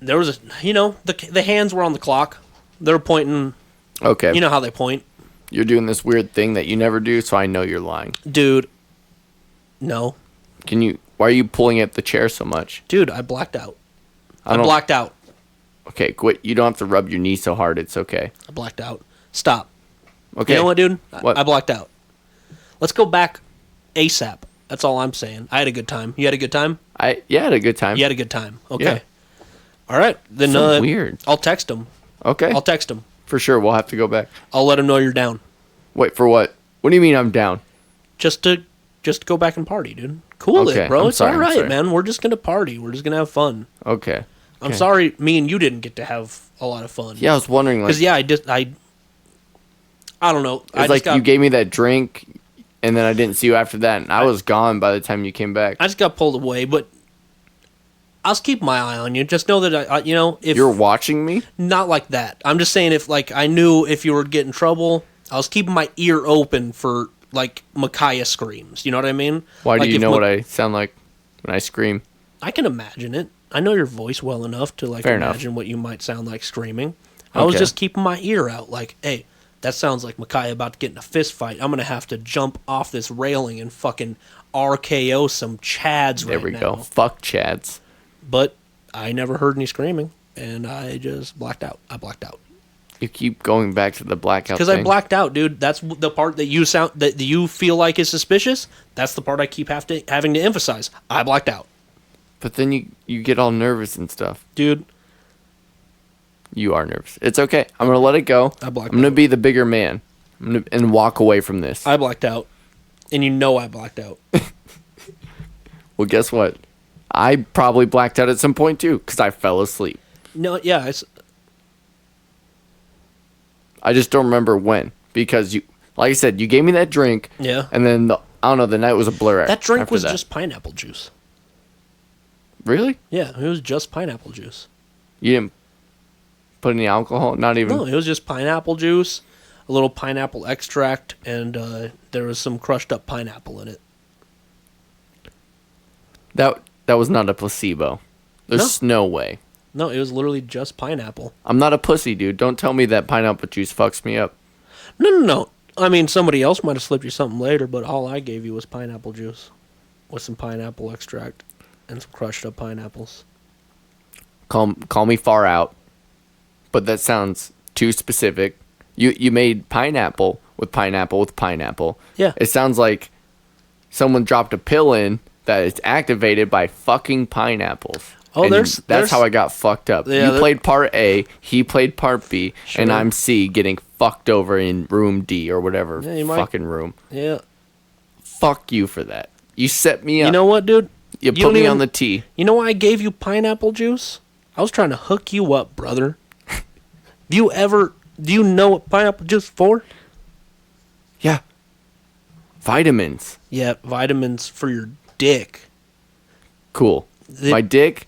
There was the hands were on the clock. They were pointing... Okay. You know how they point? You're doing this weird thing that you never do, so I know you're lying. Dude. No. Why are you pulling at the chair so much? Dude, I blacked out. I blacked out. Okay, quit. You don't have to rub your knee so hard. It's okay. I blacked out. Stop. Okay. You know what, dude? What? I blacked out. Let's go back ASAP. That's all I'm saying. I had a good time. You had a good time? I had a good time. You had a good time. Okay. Yeah. All right. Then So weird. I'll text him. Okay. I'll text him. For sure. We'll have to go back. I'll let him know you're down. Wait, for what? What do you mean I'm down? Just to go back and party, dude. Cool Okay, it, bro. I'm It's sorry, all I'm right, sorry. man. We're just gonna party. We're just gonna have fun. Okay. I'm sorry, me and you didn't get to have a lot of fun. Yeah, I was wondering, like... Because I don't know. It's like you gave me that drink, and then I didn't see you after that, and I was gone by the time you came back. I just got pulled away, but I was keeping my eye on you. Just know that if You're watching me? not like that. I'm just saying if I knew if you were getting in trouble, I was keeping my ear open for like Micaiah screams. You know what I mean? Why do Like, you if know what I sound like when I scream? I can imagine it. I know your voice well enough to Fair imagine enough. what you might sound like screaming. I was Okay. just keeping my ear out, like, hey, that sounds like Micaiah about to get in a fist fight. I'm gonna have to jump off this railing and fucking RKO some Chads There right we now. go. Fuck Chads. But I never heard any screaming, and I just blacked out. I blacked out You keep going back to the blackout because thing. I blacked out, dude. That's the part that you feel like is suspicious. That's the part I keep having to emphasize. I blacked out, But then you get all nervous and stuff. dude. You are nervous. It's okay. I'm going to let it go. I blacked I'm going to out. be the bigger man and walk away from this. I blacked out, and you know I blacked out. Well, guess what? I probably blacked out at some point too because I fell asleep. No, yeah, I just don't remember when because you, like I said, you gave me that drink. Yeah. And then I don't know. The night was a blur. that drink after was that. just pineapple juice. Really? Yeah, it was just pineapple juice. You didn't put any alcohol? Not even. No, it was just pineapple juice, a little pineapple extract, and there was some crushed up pineapple in it. That was not a placebo. There's no way. No, it was literally just pineapple. I'm not a pussy, dude. Don't tell me that pineapple juice fucks me up. No. I mean, somebody else might have slipped you something later, but all I gave you was pineapple juice with some pineapple extract and some crushed up pineapples. Call me far out, but that sounds too specific. You made pineapple with pineapple with pineapple. Yeah. It sounds like someone dropped a pill in that is activated by fucking pineapples. Oh, And there's that's how I got fucked up. Yeah, you played part A, he played part B, and Sure. I'm C getting fucked over in room D or whatever Yeah, you might- fucking room. Yeah. Fuck you for that. You set me up. You know what, dude? You don't put me even- on the T. You know why I gave you pineapple juice? I was trying to hook you up, brother. Do you know what pineapple juice is for? Yeah. Vitamins. Yeah, vitamins for your dick. Cool. The- My dick,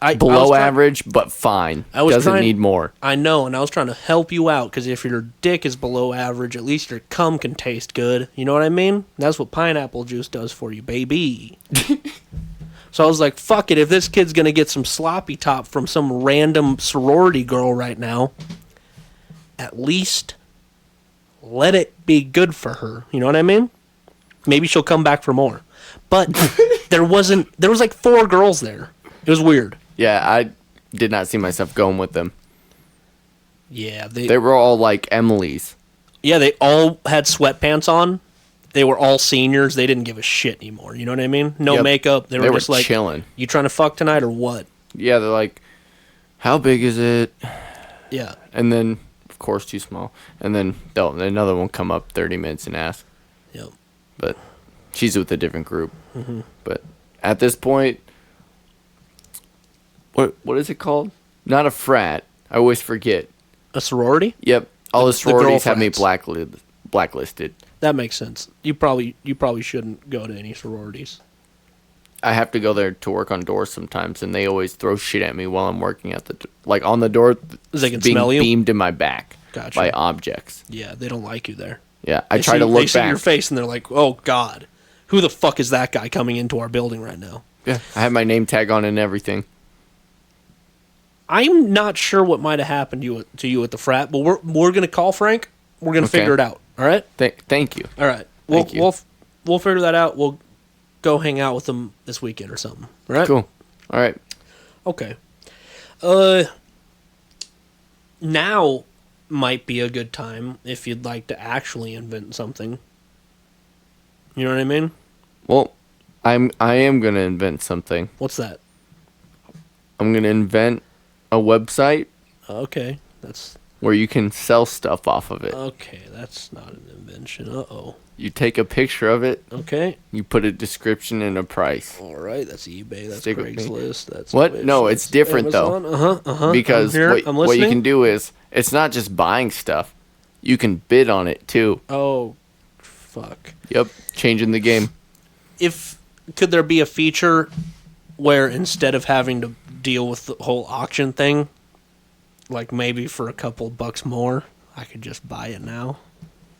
I was below try- average, but fine. I was Doesn't trying- need more. I know, and I was trying to help you out because if your dick is below average, at least your cum can taste good. You know what I mean? That's what pineapple juice does for you, baby. So I was like, fuck it. If this kid's going to get some sloppy top from some random sorority girl right now, at least let it be good for her. You know what I mean? Maybe she'll come back for more. But there was like 4 girls there. It was weird. Yeah, I did not see myself going with them. Yeah, They were all like Emily's. Yeah, they all had sweatpants on. They were all seniors. They didn't give a shit anymore. You know what I mean? No Yep. makeup. They were just like, chilling. you trying to fuck tonight or what? Yeah, they're like, how big is it? Yeah. And then, of course, too small. And then another one come up 30 minutes and ask. Yep. But she's with a different group. Mm-hmm. But at this point, what is it called? Not a frat. I always forget. A sorority? Yep. All the The girl sororities have me frats. blacklisted. That makes sense. You probably shouldn't go to any sororities. I have to go there to work on doors sometimes, and they always throw shit at me while I'm working at the like on the door. They can being smell you? beamed in my back Gotcha. by objects. Yeah, they don't like you there. Yeah, I They try to look They see back. your face and they're like, "Oh God, who the fuck is that guy coming into our building right now?" Yeah, I have my name tag on and everything. I'm not sure what might have happened to you at the frat, but we're gonna call Frank. We're gonna Okay. figure it out. All right. Thank you. All right. Thank you. We'll figure that out. We'll go hang out with them this weekend or something. All right. Cool. All right. Okay. Now might be a good time if you'd like to actually invent something. You know what I mean? Well, I am gonna invent something. What's that? I'm gonna invent a website Okay, that's where you can sell stuff off of it. okay. That's not an invention. Uh-oh. You take a picture of it, Okay. you put a description and a price. All right. That's eBay. That's Stick with me. Craigslist. That's What? Wish, No, that's it's different, though. though. Because I'm here. what, I'm what you listening. can do is, it's not just buying stuff. You can bid on it, too. Oh, fuck. Yep. Changing the game. Could there be a feature where instead of having to deal with the whole auction thing, like maybe for a couple bucks more, I could just buy it now?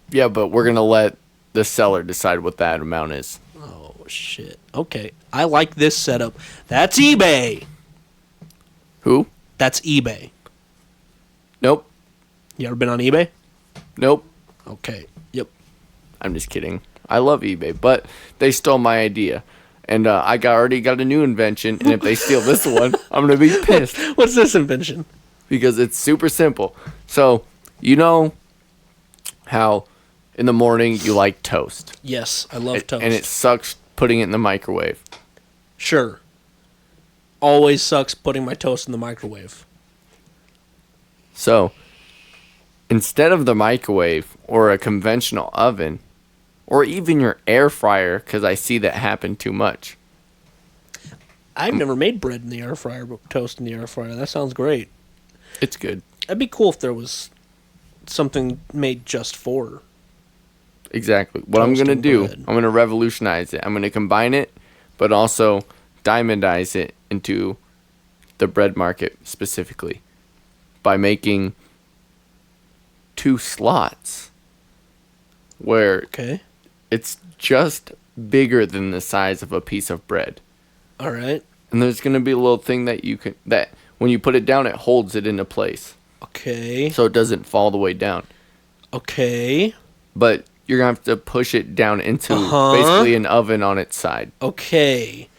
Yeah, but we're going to let the seller decide what that amount is. Oh, shit. Okay. I like this setup. That's eBay. Who? That's eBay. Nope. You ever been on eBay? Nope. Okay. Yep. I'm just kidding. I love eBay, but they stole my idea. And I already got a new invention, and if they steal this one, I'm going to be pissed. What's this invention? Because it's super simple. So, you know how in the morning you like toast. Yes, I love toast. And it sucks putting it in the microwave. Sure. Always sucks putting my toast in the microwave. So, instead of the microwave or a conventional oven, or even your air fryer, because I see that happen too much. I've never made bread in the air fryer, but toast in the air fryer. That sounds great. It's good. That'd be cool if there was something made just for. Exactly. What I'm Toast going to and do, bread. I'm going to revolutionize it. I'm going to combine it, but also diamondize it into the bread market specifically by making 2 slots where Okay. it's just bigger than the size of a piece of bread. All right. And there's going to be a little thing that when you put it down, it holds it into place Okay. so it doesn't fall the way down. Okay. But you're going to have to push it down into Uh-huh. basically an oven on its side. Okay.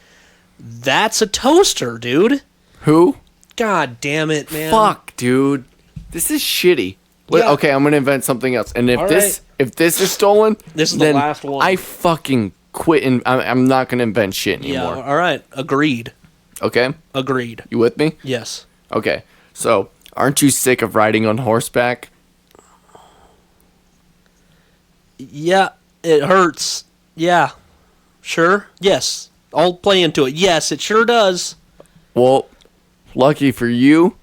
That's a toaster, dude. Who? God damn it, man. Fuck, dude. This is shitty. Yeah. Okay, I'm gonna invent something else. And if All this is stolen, This is the then last one. I fucking quit and I'm not gonna invent shit Yeah, anymore. all right. Agreed. Okay? Agreed. You with me? Yes. Okay. So, aren't you sick of riding on horseback? Yeah, it hurts. Yeah. Sure. Yes. I'll play into it. Yes, it sure does. Well, lucky for you,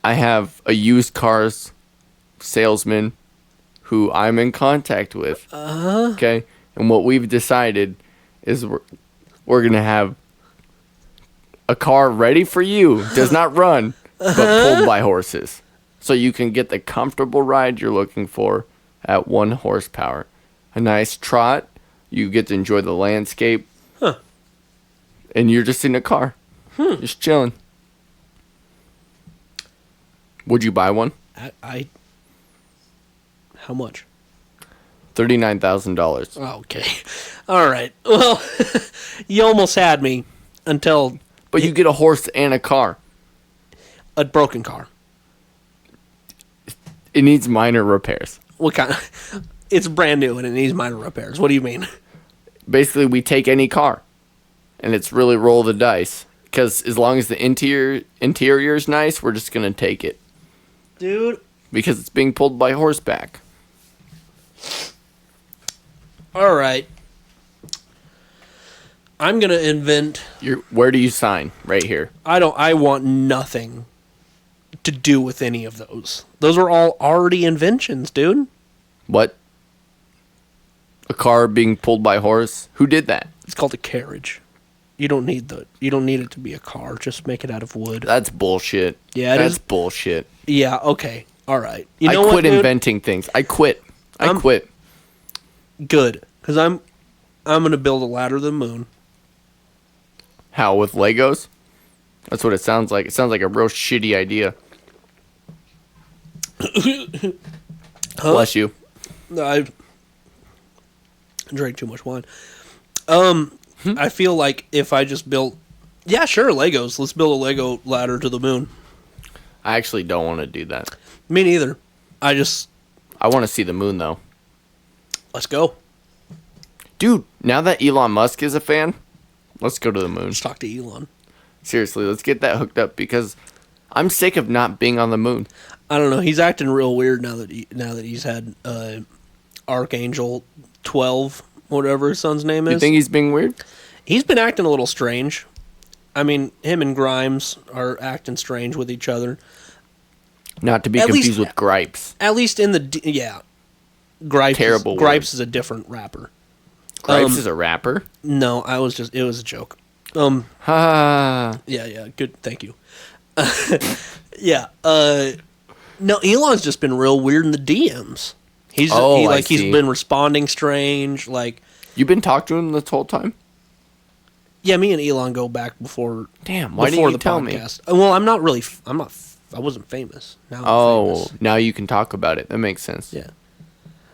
I have a used cars salesman who I'm in contact with. Okay? And what we've decided is we're going to have a car ready for you. Does not run, but pulled by horses. So you can get the comfortable ride you're looking for at 1 horsepower. A nice trot. You get to enjoy the landscape. Huh. And you're just in a car. Just chilling. Would you buy one? I how much? $39,000. Okay. All right. Well, you almost had me until But you get a horse and a car. a broken car. It needs minor repairs. What kind of, it's brand new and it needs minor repairs. What do you mean? Basically, we take any car, and it's really roll the dice. Because as long as the interior is nice, we're just gonna take it. Dude. Because it's being pulled by horseback. All right. I'm going to invent. Where do you sign? Right here. I want nothing to do with any of those. Those are all already inventions, dude. What? A car being pulled by a horse? Who did that? It's called a carriage. You don't need it to be a car. Just make it out of wood. That's bullshit. Yeah, That's is. bullshit. Yeah. Okay. All right. You know I quit what, dude? inventing things. I quit. I quit. Good, because I'm gonna build a ladder to the moon. How, with Legos? That's what it sounds like. It sounds like a real shitty idea. Bless you. I drank too much wine. I feel like if I just built, yeah, sure, Legos. Let's build a Lego ladder to the moon. I actually don't want to do that. Me neither. I want to see the moon, though. Let's go. Dude, now that Elon Musk is a fan, let's go to the moon. Let's talk to Elon. Seriously, let's get that hooked up because I'm sick of not being on the moon. I don't know. He's acting real weird now that he's had Archangel 12, whatever his son's name is. You think he's being weird? He's been acting a little strange. I mean, him and Grimes are acting strange with each other. Not to be confused with Gripes. At least in the yeah, Gripes. Terrible. Gripes is a different rapper. Gripes is a rapper? No, it was a joke. Ha. Yeah, good, thank you. Yeah, no, Elon's just been real weird in the DMs. He's been responding strange, like. You've been talking to him this whole time? Yeah, me and Elon go back before. Damn, why didn't you tell me? Well, I wasn't famous. Now I'm famous. Now you can talk about it. That makes sense. Yeah.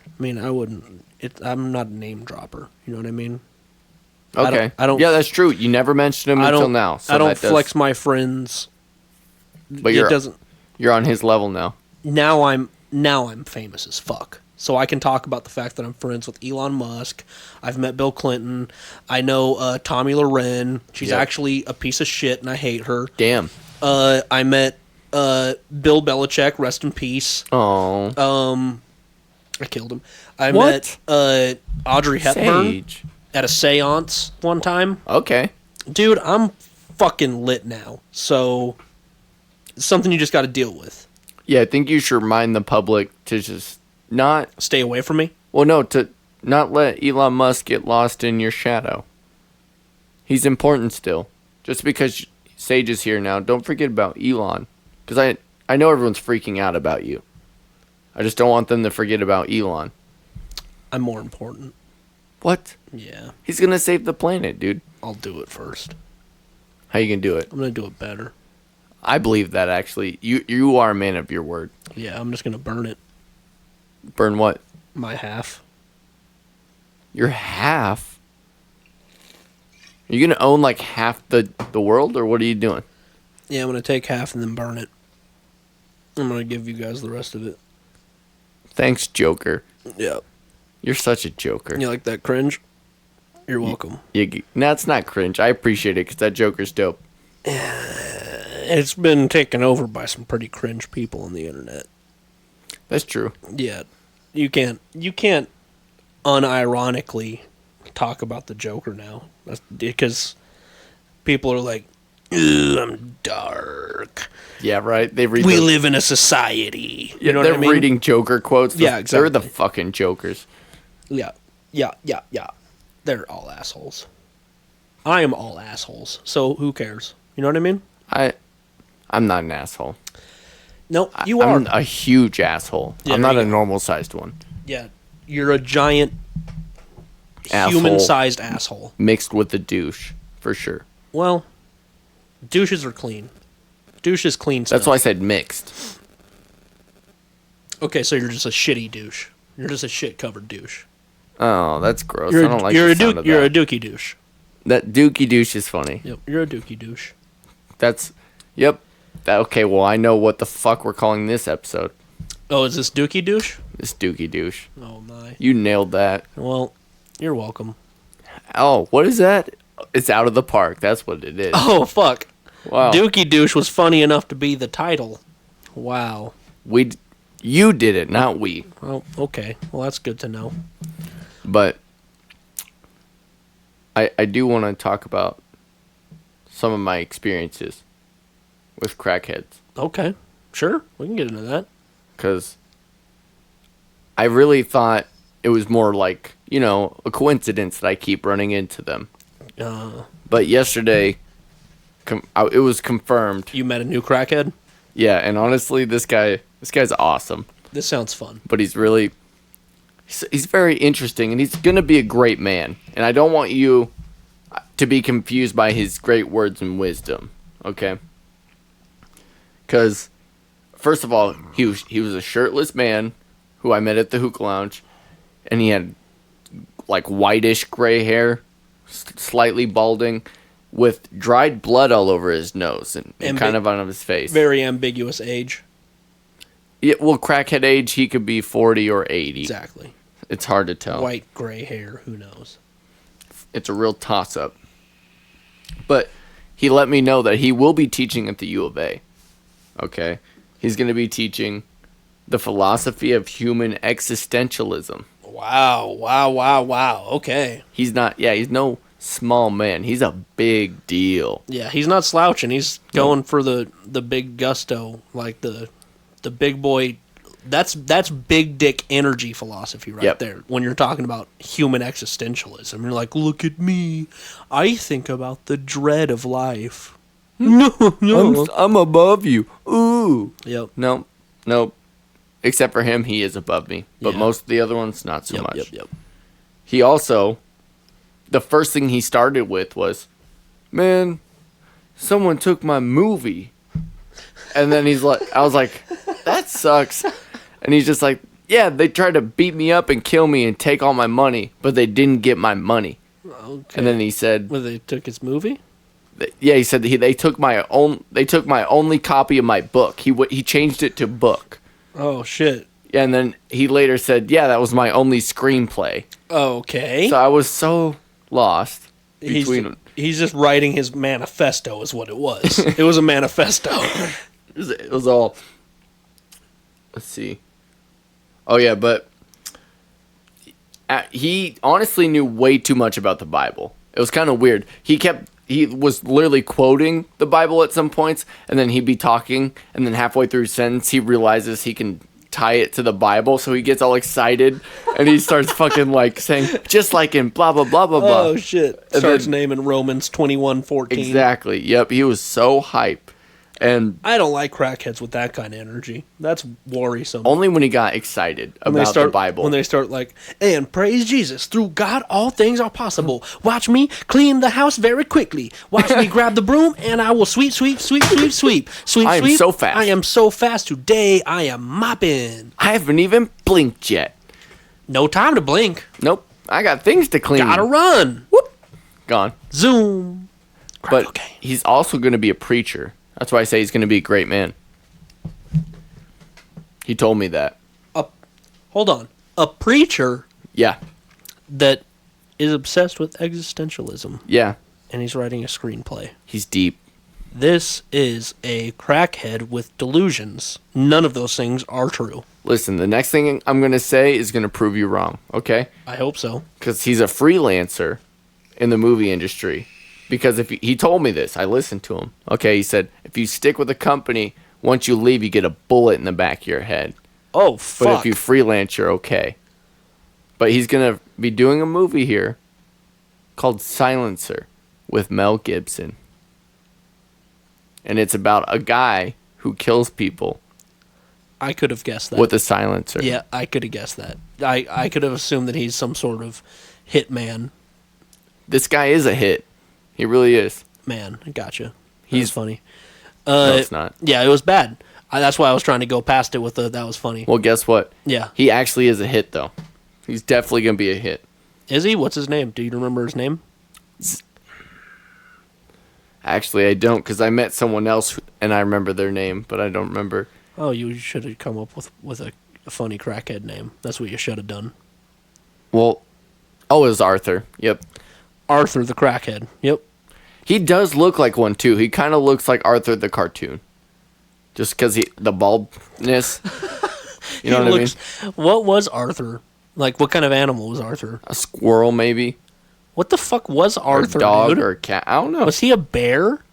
I mean, I wouldn't. I'm not a name dropper. You know what I mean? Okay. I don't. Yeah, that's true. You never mentioned him until now. So I don't flex my friends. But you're on his level now. Now I'm famous as fuck. So I can talk about the fact that I'm friends with Elon Musk. I've met Bill Clinton. I know Tommy Loren. She's actually a piece of shit, and I hate her. Damn. I met Bill Belichick. Rest in peace. Oh. I killed him. I met Audrey Hepburn Sage. at a seance one time. Okay. Dude, I'm fucking lit now. So it's something you just got to deal with. Yeah, I think you should remind the public to just not... Stay away from me? Well, no, to not let Elon Musk get lost in your shadow. He's important still. Just because Sage is here now, don't forget about Elon. Because I know everyone's freaking out about you. I just don't want them to forget about Elon. I'm more important. What? Yeah. He's going to save the planet, dude. I'll do it first. How you going to do it? I'm going to do it better. I believe that, actually. You are a man of your word. Yeah, I'm just going to burn it. Burn what? My half. Your half? Are you going to own, like, half the world, or what are you doing? Yeah, I'm going to take half and then burn it. I'm going to give you guys the rest of it. Thanks, Joker. Yeah. You're such a joker. You like that cringe? You're welcome. No, it's not cringe. I appreciate it because that Joker's dope. It's been taken over by some pretty cringe people on the internet. That's true. Yeah. You can't unironically talk about the Joker now. That's because people are like, "Ooh, I'm dark." Yeah, right. We live in a society. You know what I mean? They're reading Joker quotes. Yeah, exactly. They're the fucking Jokers. Yeah. They're all assholes. I am all assholes. So who cares? You know what I mean? I'm not an asshole. No, you are. I'm a huge asshole. Yeah, I'm not a normal-sized one. Yeah, you're a giant, human-sized asshole. Mixed with a douche, for sure. Well, douches are clean. Douche is clean stuff. That's why I said mixed. Okay, so you're just a shitty douche. You're just a shit-covered douche. Oh, that's gross. I don't like the sound of that. You're a dookie douche. That dookie douche is funny. Yep, you're a dookie douche. Yep. Okay, well, I know what the fuck we're calling this episode. Oh, is this dookie douche? This dookie douche. Oh, my. You nailed that. Well, you're welcome. Oh, what is that? It's Out of the Park. That's what it is. Oh, fuck. Wow. Dookie douche was funny enough to be the title. Wow. You did it, not we. Oh, okay. Well, that's good to know. But I do want to talk about some of my experiences with crackheads. Okay. Sure. We can get into that. Because I really thought it was more like, a coincidence that I keep running into them. But yesterday, it was confirmed. You met a new crackhead? Yeah, and honestly, this guy's awesome. This sounds fun. But he's very interesting, and he's gonna be a great man. And I don't want you to be confused by his great words and wisdom, okay? Because first of all, he was a shirtless man who I met at the hookah lounge, and he had like whitish gray hair, slightly balding, with dried blood all over his nose and kind of on his face. Very ambiguous age. Yeah, well, crackhead age, he could be 40 or 80. Exactly. It's hard to tell. White, gray hair, who knows? It's a real toss-up. But he let me know that he will be teaching at the U of A. Okay? He's going to be teaching the philosophy of human existentialism. Wow. Okay. He's no small man. He's a big deal. Yeah, he's not slouching. He's going for the big gusto, like the big boy. That's big dick energy philosophy right there. When you're talking about human existentialism, you're like, look at me. I think about the dread of life. No. I'm above you. Ooh. Yep. Nope. Except for him, he is above me. But most of the other ones, not so much. Yep. He also, the first thing he started with was, man, someone took my movie. And then I was like, that sucks. And he's just like, yeah, they tried to beat me up and kill me and take all my money, but they didn't get my money. Okay. And then he said, well, they took his movie? Yeah, he said they took my only copy of my book. He changed it to book. Oh, shit. Yeah, and then he later said, yeah, that was my only screenplay. Okay. So I was so lost between... He's just writing his manifesto is what it was. It was a manifesto. It was all... Let's see. Oh, yeah, but... He honestly knew way too much about the Bible. It was kind of weird. He was literally quoting the Bible at some points, and then he'd be talking, and then halfway through a sentence, he realizes he can tie it to the Bible, so he gets all excited, and he starts fucking, like, saying, just like in blah, blah, blah, blah, blah. Oh, shit. Starts naming Romans 21:14. Exactly. Yep, he was so hype. And I don't like crackheads with that kind of energy. That's worrisome. Only when he got excited about the Bible. When they start like, and praise Jesus, through God all things are possible. Watch me clean the house very quickly. Watch me grab the broom and I will sweep. I am so fast. I am so fast today. I am mopping. I haven't even blinked yet. No time to blink. Nope. I got things to clean. Gotta run. Whoop. Gone. Zoom. But he's also going to be a preacher. That's why I say he's going to be a great man. He told me that. Hold on. A preacher? Yeah. That is obsessed with existentialism. Yeah. And he's writing a screenplay. He's deep. This is a crackhead with delusions. None of those things are true. Listen, the next thing I'm going to say is going to prove you wrong, okay? I hope so. Because he's a freelancer in the movie industry. Because if he told me this, I listened to him. Okay, he said, if you stick with a company, once you leave, you get a bullet in the back of your head. Oh, fuck. But if you freelance, you're okay. But he's going to be doing a movie here called Silencer with Mel Gibson. And it's about a guy who kills people. I could have guessed that. With a silencer. Yeah, I could have guessed that. I could have assumed that he's some sort of hitman. This guy is a hit. He really is. Man, I gotcha. He's funny. No, it's not. Yeah, it was bad. That's why I was trying to go past it with that was funny. Well, guess what? Yeah. He actually is a hit, though. He's definitely going to be a hit. Is he? What's his name? Do you remember his name? Actually, I don't, because I met someone else, and I remember their name, but I don't remember. Oh, you should have come up with a funny crackhead name. That's what you should have done. Well, it was Arthur. Yep. Arthur the crackhead. Yep. He does look like one, too. He kind of looks like Arthur the cartoon. Just because the baldness. You know what I mean? What was Arthur? Like, what kind of animal was Arthur? A squirrel, maybe. What the fuck was Arthur, or a dog, dude? or a cat. I don't know. Was he a bear?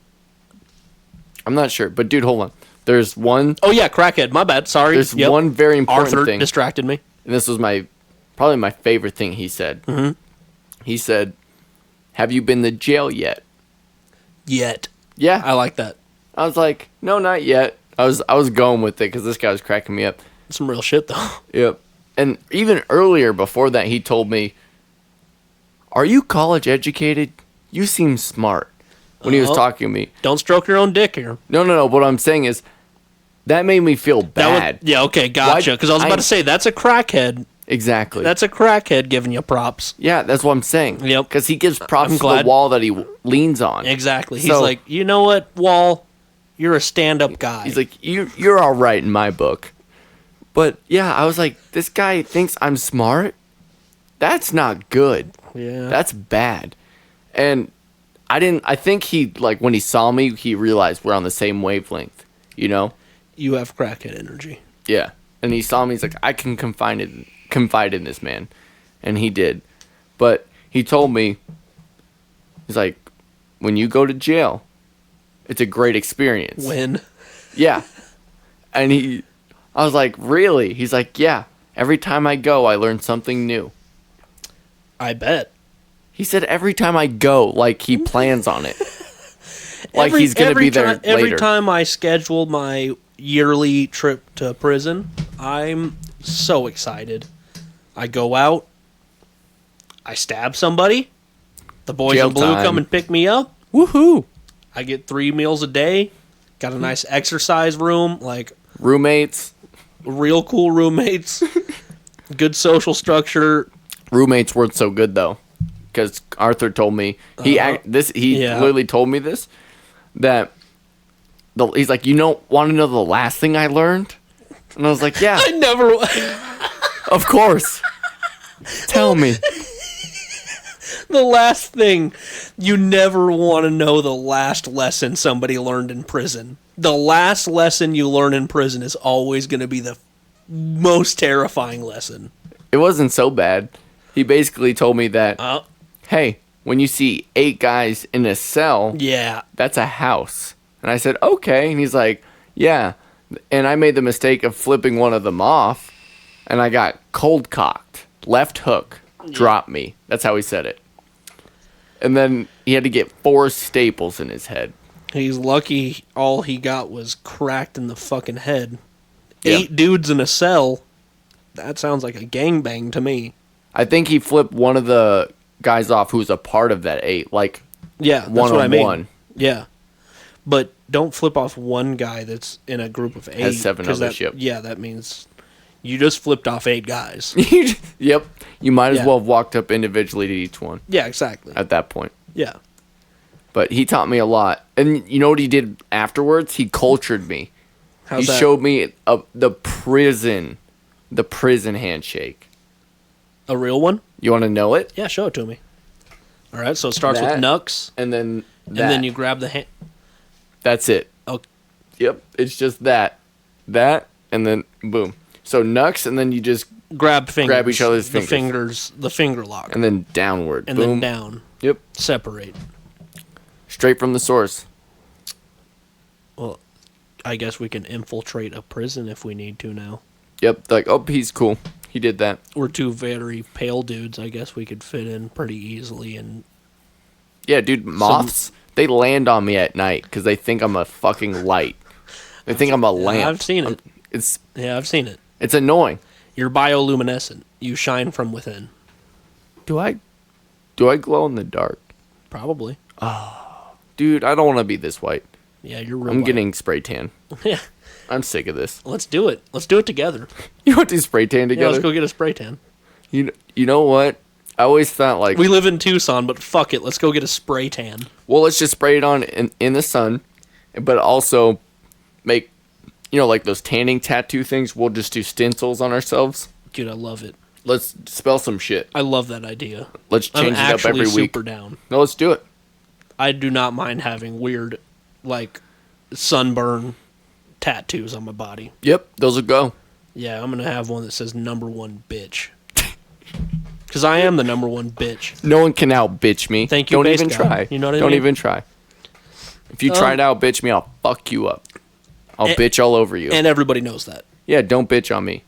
I'm not sure. But, dude, hold on. There's one... Oh, yeah, crackhead. My bad. Sorry. There's one very important Arthur thing. Distracted me. And this was probably my favorite thing he said. Mm-hmm. He said, have you been to jail yet? Yet. Yeah. I like that. I was like, no, not yet. I was going with it because this guy was cracking me up. Some real shit, though. Yep. And even earlier, before that, he told me, are you college educated? You seem smart. When he was talking to me. Don't stroke your own dick here. No. What I'm saying is, that made me feel bad. Yeah, okay, gotcha. Because I was about to say, that's a crackhead. Exactly. That's a crackhead giving you props. Yeah, that's what I'm saying. Yep. Because he gives props to the wall that he leans on. Exactly. He's like, you know what, Wall? You're a stand-up guy. He's like, you're all right in my book. But, yeah, I was like, this guy thinks I'm smart? That's not good. Yeah. That's bad. And I think he, like, when he saw me, he realized we're on the same wavelength, you know? You have crackhead energy. Yeah. And he saw me, he's like, I can confide in this man. And he did. But he told me, he's like, when you go to jail, it's a great experience. When? Yeah. And I was like, really? He's like, yeah. Every time I go, I learn something new. I bet. He said every time I go, like he plans on it. Like he's going to be there later. Every time I schedule my yearly trip to prison, I'm so excited. I go out, I stab somebody, the boys Jail in blue time. come and pick me up. Woohoo! I get 3 meals a day, got a nice exercise room, like Roommates. real cool roommates, good social structure. Roommates weren't so good though, because Arthur told me he literally told me this that he's like, you want to know the last thing I learned? And I was like, yeah, I never. of course. Tell me. The last thing, you never want to know the last lesson somebody learned in prison. The last lesson you learn in prison is always going to be the most terrifying lesson. It wasn't so bad. He basically told me that, hey, when you see 8 guys in a cell, Yeah. that's a house. And I said, okay. And he's like, yeah. And I made the mistake of flipping one of them off, and I got cold cocked. Left hook. Dropped me. That's how he said it. And then he had to get 4 staples in his head. He's lucky all he got was cracked in the fucking head. Yeah. 8 dudes in a cell. That sounds like a gangbang to me. I think he flipped one of the guys off who's a part of that 8. Like, yeah, that's one what on I mean. one. Yeah. But don't flip off one guy that's in a group of 8. Has 7 others, that, yeah, that means you just flipped off 8 guys. Yep. You might as Yeah. well have walked up individually to each one Yeah, exactly. at that point. Yeah. But he taught me a lot. And you know what he did afterwards? He cultured me. How's that? Showed me the prison handshake. A real one? You want to know it? Yeah, show it to me. All right, so it starts That. with Nux, And then and then you grab the hand. That's it. Oh, Yep. It's just that, and then boom. So Nux, and then you just grab fingers. Grab each other's the fingers. The finger lock. and then downward. And boom. then down. Yep. Separate. Straight from the source. Well, I guess we can infiltrate a prison if we need to now. Yep. Like, oh, he's cool. He did that. We're 2 very pale dudes. I guess we could fit in pretty easily. And Yeah, dude. Moths. They land on me at night because they think I'm a fucking light. They think I'm a lamp. I've seen it. I've seen it. It's annoying. You're bioluminescent. You shine from within. Do I glow in the dark? Probably. Dude, I don't want to be this white. Yeah, you're real I'm white. getting spray tan. Yeah. I'm sick of this. Let's do it. Let's do it together. You want to spray tan Yeah, together? let's go get a spray tan. You know what? I always thought like, We live in Tucson, but fuck it. Let's go get a spray tan. well, let's just spray it on in the sun, but also make, like those tanning tattoo things. We'll just do stencils on ourselves. Dude, I love it. Let's spell some shit. I love that idea. Let's I'm change it up actually every week. super down. No, let's do it. I do not mind having weird, like, sunburn tattoos on my body. Yep, those will go. Yeah, I'm going to have one that says #1 bitch. Because I am the #1 bitch. No one can out bitch me. Thank you, Don't base even guy. try. You know what I Don't mean? even try. If you try to out bitch me, I'll fuck you up. I'll bitch all over you. And everybody knows that. Yeah, don't bitch on me.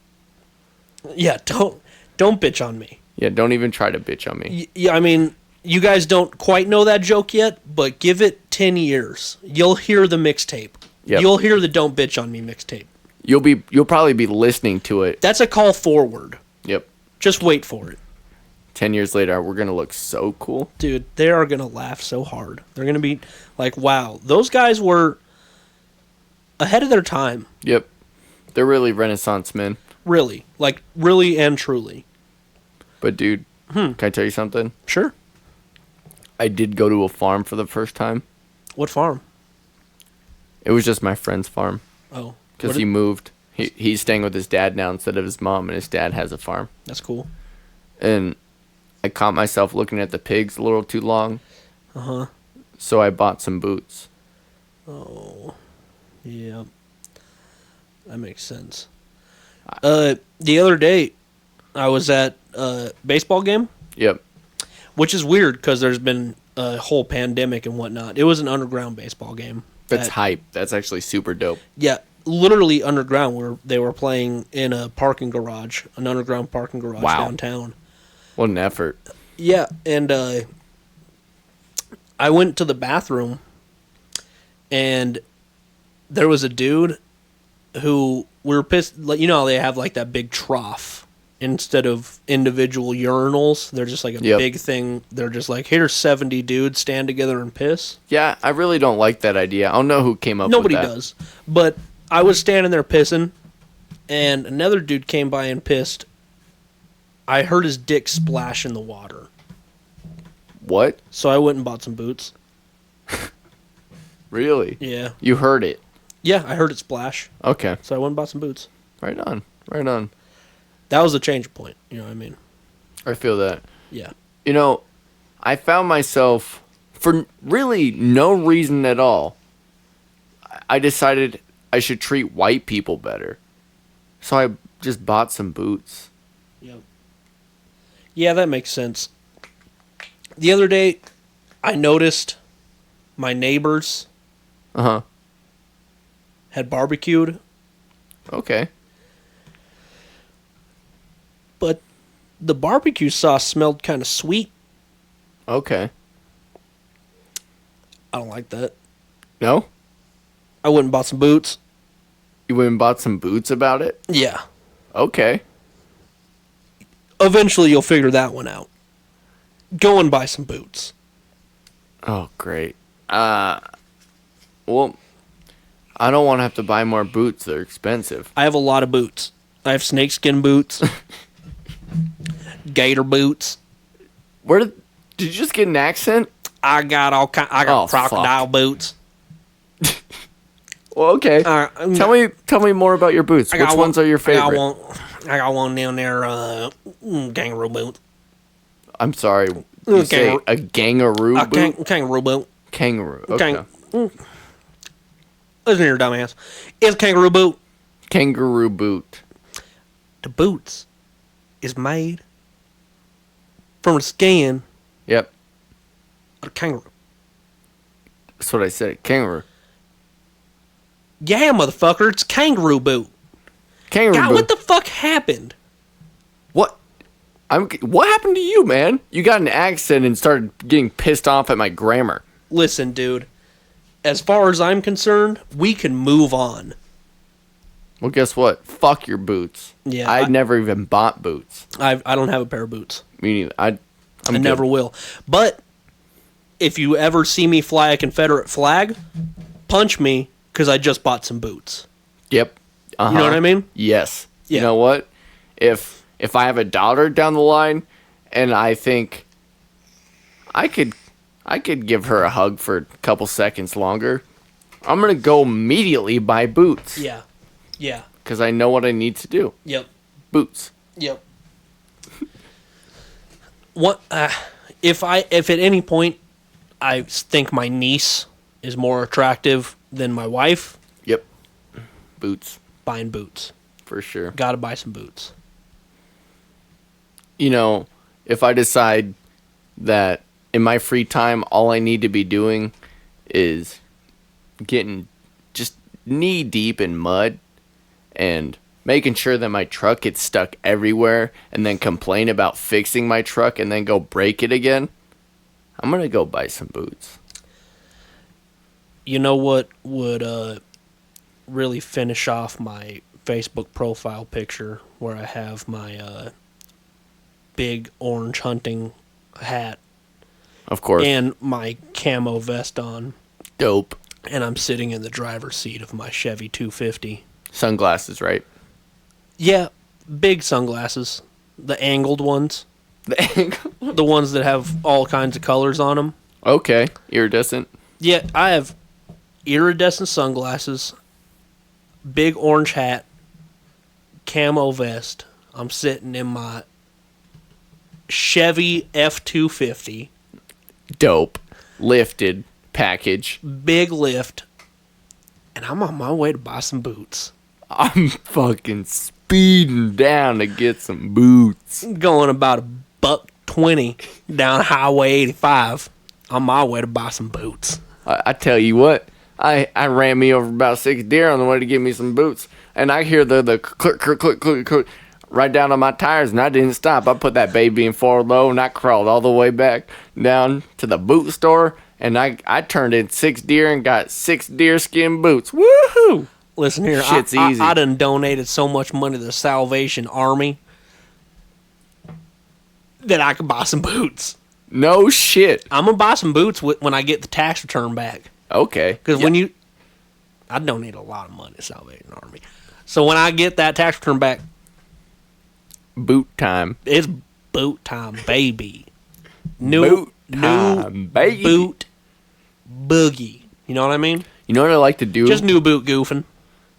Yeah, don't bitch on me. Yeah, don't even try to bitch on me. Yeah, I mean, you guys don't quite know that joke yet, but give it 10 years. You'll hear the mixtape. Yep. You'll hear the Don't Bitch on Me mixtape. You'll probably be listening to it. That's a call forward. Yep. Just wait for it. 10 years later, we're going to look so cool. Dude, they are going to laugh so hard. They're going to be like, wow, those guys were ahead of their time. Yep. They're really Renaissance men. Really. Like, really and truly. But, dude, can I tell you something? Sure. I did go to a farm for the first time. What farm? It was just my friend's farm. Oh. Because he moved. He's staying with his dad now instead of his mom, and his dad has a farm. That's cool. And I caught myself looking at the pigs a little too long. Uh-huh. So I bought some boots. Oh. Yeah. That makes sense. The other day, I was at a baseball game. Yep. Which is weird because there's been a whole pandemic and whatnot. It was an underground baseball game. That's hype. That's actually super dope. Yeah, literally underground, where they were playing in a parking garage, an underground parking garage downtown. What an effort. Yeah, and I went to the bathroom, and there was a dude who, we were pissed. You know how they have like that big trough instead of individual urinals? They're just like a big thing. They're just like, here's 70 dudes stand together and piss. Yeah, I really don't like that idea. I don't know who came up Nobody with that. Nobody does. But I was standing there pissing, and another dude came by and pissed. I heard his dick splash in the water. What? So I went and bought some boots. Really? Yeah. You heard it? Yeah, I heard it splash. Okay. So I went and bought some boots. Right on. Right on. That was the change point. You know what I mean? I feel that. Yeah. You know, I found myself, for really no reason at all, I decided I should treat white people better. So I just bought some boots. Yep. Yeah, that makes sense. The other day, I noticed my neighbors Uh-huh. had barbecued, Okay. but the barbecue sauce smelled kind of sweet. Okay. I don't like that. No? I went and bought some boots. You went and bought some boots about it? Yeah. Okay. Eventually, you'll figure that one out. Go and buy some boots. Oh, great. Well, I don't want to have to buy more boots. They're expensive. I have a lot of boots. I have snakeskin boots, gator boots. Where did you just get an accent? I got crocodile boots. Well, okay. Tell me more about your boots. Which ones are your favorite? I got one down there, kangaroo boot. I'm sorry. You say a kangaroo boot? Kangaroo boot. Kangaroo. Okay. Listen here, dumbass. It's a kangaroo boot. Kangaroo boot. The boots is made from the skin Yep. of a kangaroo. That's what I said. Kangaroo. Yeah, motherfucker, it's a kangaroo boot. Kangaroo God, boot. what the fuck happened? What? What happened to you, man? You got an accent and started getting pissed off at my grammar. Listen, dude. As far as I'm concerned, we can move on. Well, guess what? Fuck your boots. Yeah, I never even bought boots. I don't have a pair of boots. Me neither. I never will. But if you ever see me fly a Confederate flag, punch me because I just bought some boots. Yep. Uh-huh. You know what I mean? Yes. Yeah. You know what? If I have a daughter down the line, and I think I could give her a hug for a couple seconds longer, I'm gonna go immediately buy boots. Yeah. Yeah. Because I know what I need to do. Yep. Boots. Yep. What? If at any point I think my niece is more attractive than my wife, Yep. Boots. buying boots. For sure. Gotta buy some boots. You know, if I decide that in my free time all I need to be doing is getting just knee deep in mud and making sure that my truck gets stuck everywhere and then complain about fixing my truck and then go break it again, I'm gonna go buy some boots. You know what would really finish off my Facebook profile picture where I have my big orange hunting hat Of course. and my camo vest on, Dope. and I'm sitting in the driver's seat of my Chevy 250. Sunglasses, right? Yeah, big sunglasses, the angled ones, The angle. the ones that have all kinds of colors on them. Okay. Iridescent. Yeah, I have iridescent sunglasses, big orange hat, camo vest. I'm sitting in my Chevy F250, Dope. Lifted package. big lift, and I'm on my way to buy some boots. I'm fucking speeding down to get some boots. Going about $1.20 down Highway 85 on my way to buy some boots. I tell you what, I ran me over about 6 deer on the way to get me some boots, and I hear the click, click, click, click, click right down on my tires, and I didn't stop. I put that baby in forward low, and I crawled all the way back down to the boot store, and I turned in 6 deer and got 6 deerskin boots. Woohoo! Listen here, Shit's I easy. I done donated so much money to the Salvation Army that I could buy some boots. No shit. I'm gonna buy some boots when I get the tax return back. Okay. Because I donate a lot of money to Salvation Army. So when I get that tax return back, Boot time. it's boot time, baby. New Boot time, baby. boot boogie. You know what I mean? You know what I like to do? Just new boot goofing.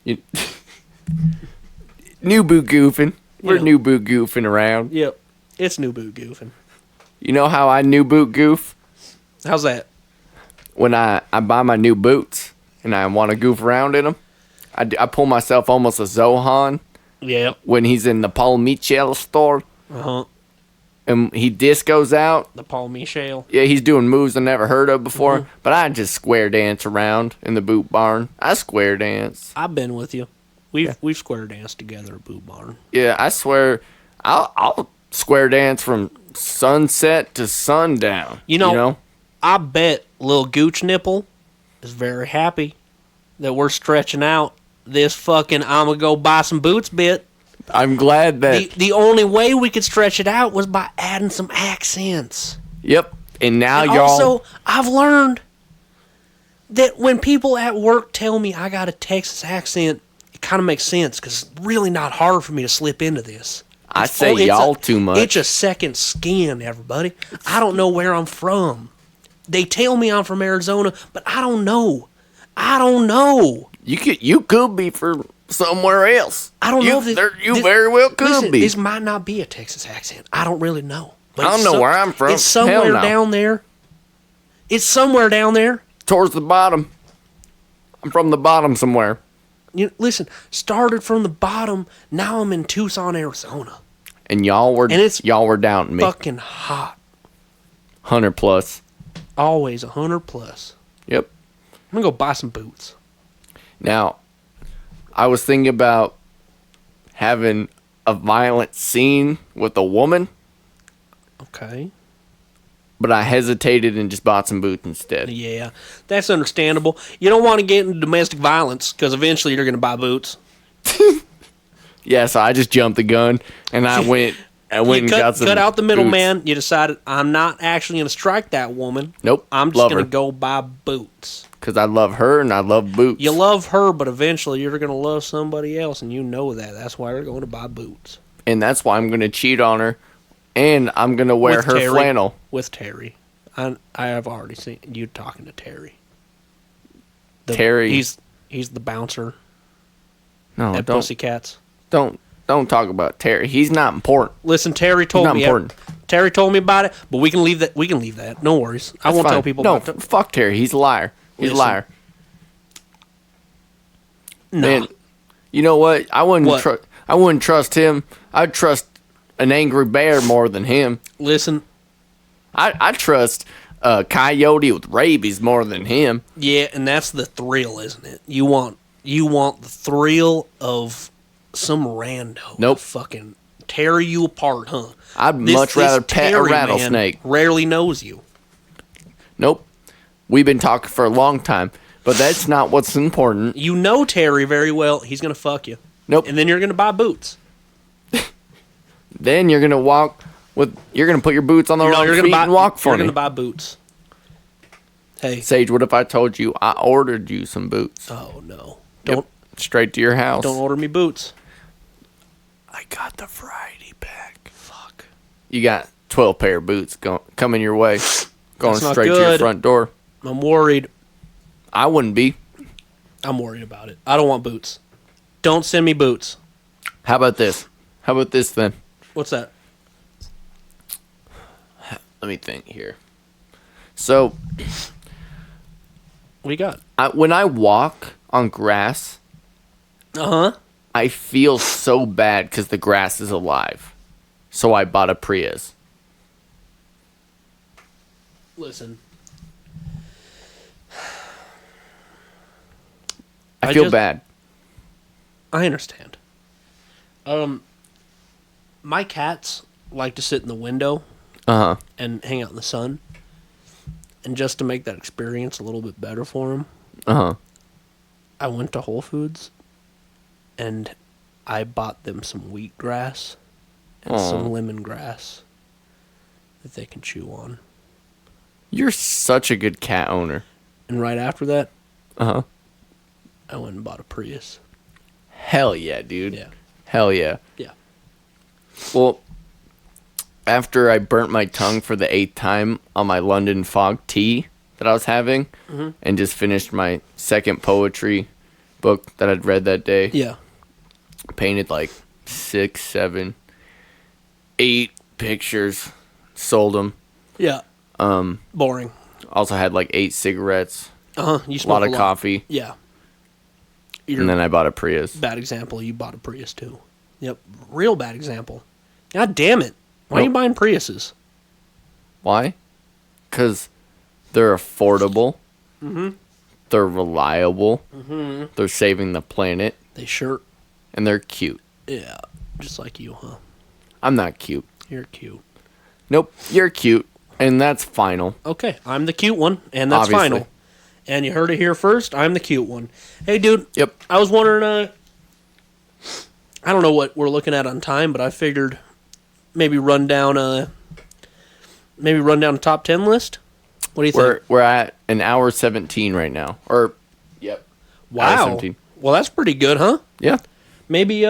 You- new boot goofing. We're Yeah. new boot goofing around. Yep, it's new boot goofing. You know how I new boot goof? How's that? When I buy my new boots and I want to goof around in them, I pull myself almost a Zohan Yep. when he's in the Paul Michel store and he discos out. The Paul Michel. Yeah, he's doing moves I never heard of before, but I just square dance around in the boot barn. I square dance. I've been with you. We've square danced together at Boot Barn. Yeah, I swear, I'll square dance from sunset to sundown. You know, I bet Lil Gooch Nipple is very happy that we're stretching out this fucking I'm gonna go buy some boots bit. I'm glad that. The only way we could stretch it out was by adding some accents. Yep, and now And y'all. also, I've learned that when people at work tell me I got a Texas accent, it kind of makes sense because it's really not hard for me to slip into this. I It's say it's y'all too much. It's a second skin, everybody. I don't know where I'm from. They tell me I'm from Arizona, but I don't know. I don't know. You could be from somewhere else. I don't know if You very well could listen, be. This might not be a Texas accent. I don't really know. But I don't it's know where I'm from. It's somewhere Hell no. down there. It's somewhere down there. Towards the bottom. I'm from the bottom somewhere. Listen, started from the bottom. Now I'm in Tucson, Arizona. And y'all were it's doubting me. Fucking hot. 100 plus. Always 100 plus. Yep. I'm gonna go buy some boots. Now, I was thinking about having a violent scene with a woman, Okay. but I hesitated and just bought some boots instead. Yeah, that's understandable. You don't want to get into domestic violence because eventually you're gonna buy boots. Yeah, so I just jumped the gun and I went and got some cut out the boots. middleman. You decided I'm not actually gonna strike that woman. Nope. I'm just love gonna her. go buy boots. Because I love her and I love boots. You love her, but eventually you're gonna love somebody else, and you know that. That's why you're going to buy boots. And that's why I'm going to cheat on her. And I'm going to wear With her Terry. flannel. With Terry. I have already seen you talking to Terry. Terry. He's the bouncer No, at Pussycats. don't talk about Terry. He's not important. Listen, Terry told Not me. important. Terry told me about it, but we can leave that. We can leave that. No worries. I That's won't fine. tell people. No, about it. fuck Terry. He's a liar. He's a Listen. liar. No. Man, you know what? I wouldn't What? I wouldn't trust him. I'd trust an angry bear more than him. Listen. I trust a coyote with rabies more than him. Yeah, and that's the thrill, isn't it? You want the thrill of some rando. Nope. Fucking tear you apart, huh? I'd much rather pet a Terry rattlesnake. Man rarely knows you. Nope. We've been talking for a long time, but that's not what's important. You know Terry very well. He's going to fuck you. Nope. And then you're going to buy boots. Then you're going to you're going to put your boots on the wrong feet and walk for me. You're going to buy boots. Hey. Sage, what if I told you I ordered you some boots? Oh, no. Don't. Straight to your house. Don't order me boots. I got the variety pack. Fuck. You got 12 pair of boots coming your way. Going straight to your front door. I'm worried. I wouldn't be. I'm worried about it. I don't want boots. Don't send me boots. How about this? How about this then? What's that? Let me think here. So, what do you got? When I walk on grass, I feel so bad because the grass is alive. So I bought a Prius. Listen. I feel bad. I understand. My cats like to sit in the window and hang out in the sun. And just to make that experience a little bit better for them, I went to Whole Foods and I bought them some wheatgrass and some lemongrass that they can chew on. You're such a good cat owner. And right after that, I went and bought a Prius. Hell yeah, dude. Yeah. Hell yeah. Yeah. Well, after I burnt my tongue for the 8th time on my London Fog tea that I was having, and just finished my second poetry book that I'd read that day. Yeah. Painted like 6, 7, 8 pictures. Sold them. Yeah. Boring. Also had like 8 cigarettes. You smoke a lot of coffee. Yeah. And then I bought a Prius. Bad example. You bought a Prius too. Yep. Real bad example. God damn it. Why are you buying Priuses? Why? Because they're affordable. They're reliable. They're saving the planet. They sure. And they're cute. Yeah. Just like you, huh? I'm not cute. You're cute. Nope. You're cute. And that's final. Okay. I'm the cute one. And that's Obviously. final. And you heard it here first. I'm the cute one. Hey, dude. Yep. I was wondering, I don't know what we're looking at on time, but I figured maybe run down a top 10 list. What do you think? We're at an hour 17 right now. Or, yep. Wow. Hour 17. Well, that's pretty good, huh? Yeah. Maybe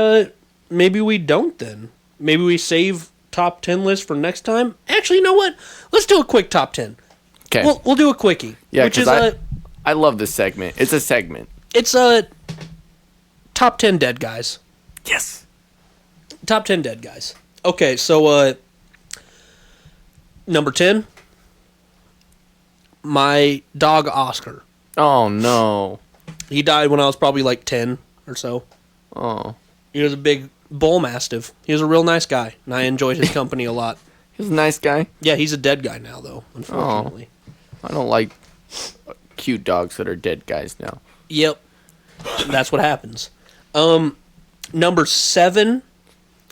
we don't then. Maybe we save top 10 list for next time. Actually, you know what? Let's do a quick top 10. Okay. We'll do a quickie. Yeah, because I love this segment. It's a segment. It's a top 10 dead guys. Yes. Top 10 dead guys. Okay, so number 10, my dog Oscar. Oh, no. He died when I was probably like 10 or so. Oh. He was a big bull mastiff. He was a real nice guy, and I enjoyed his company a lot. He was a nice guy. Yeah, he's a dead guy now, though, unfortunately. I don't like cute dogs that are dead guys now. Yep. That's what happens. Number 7,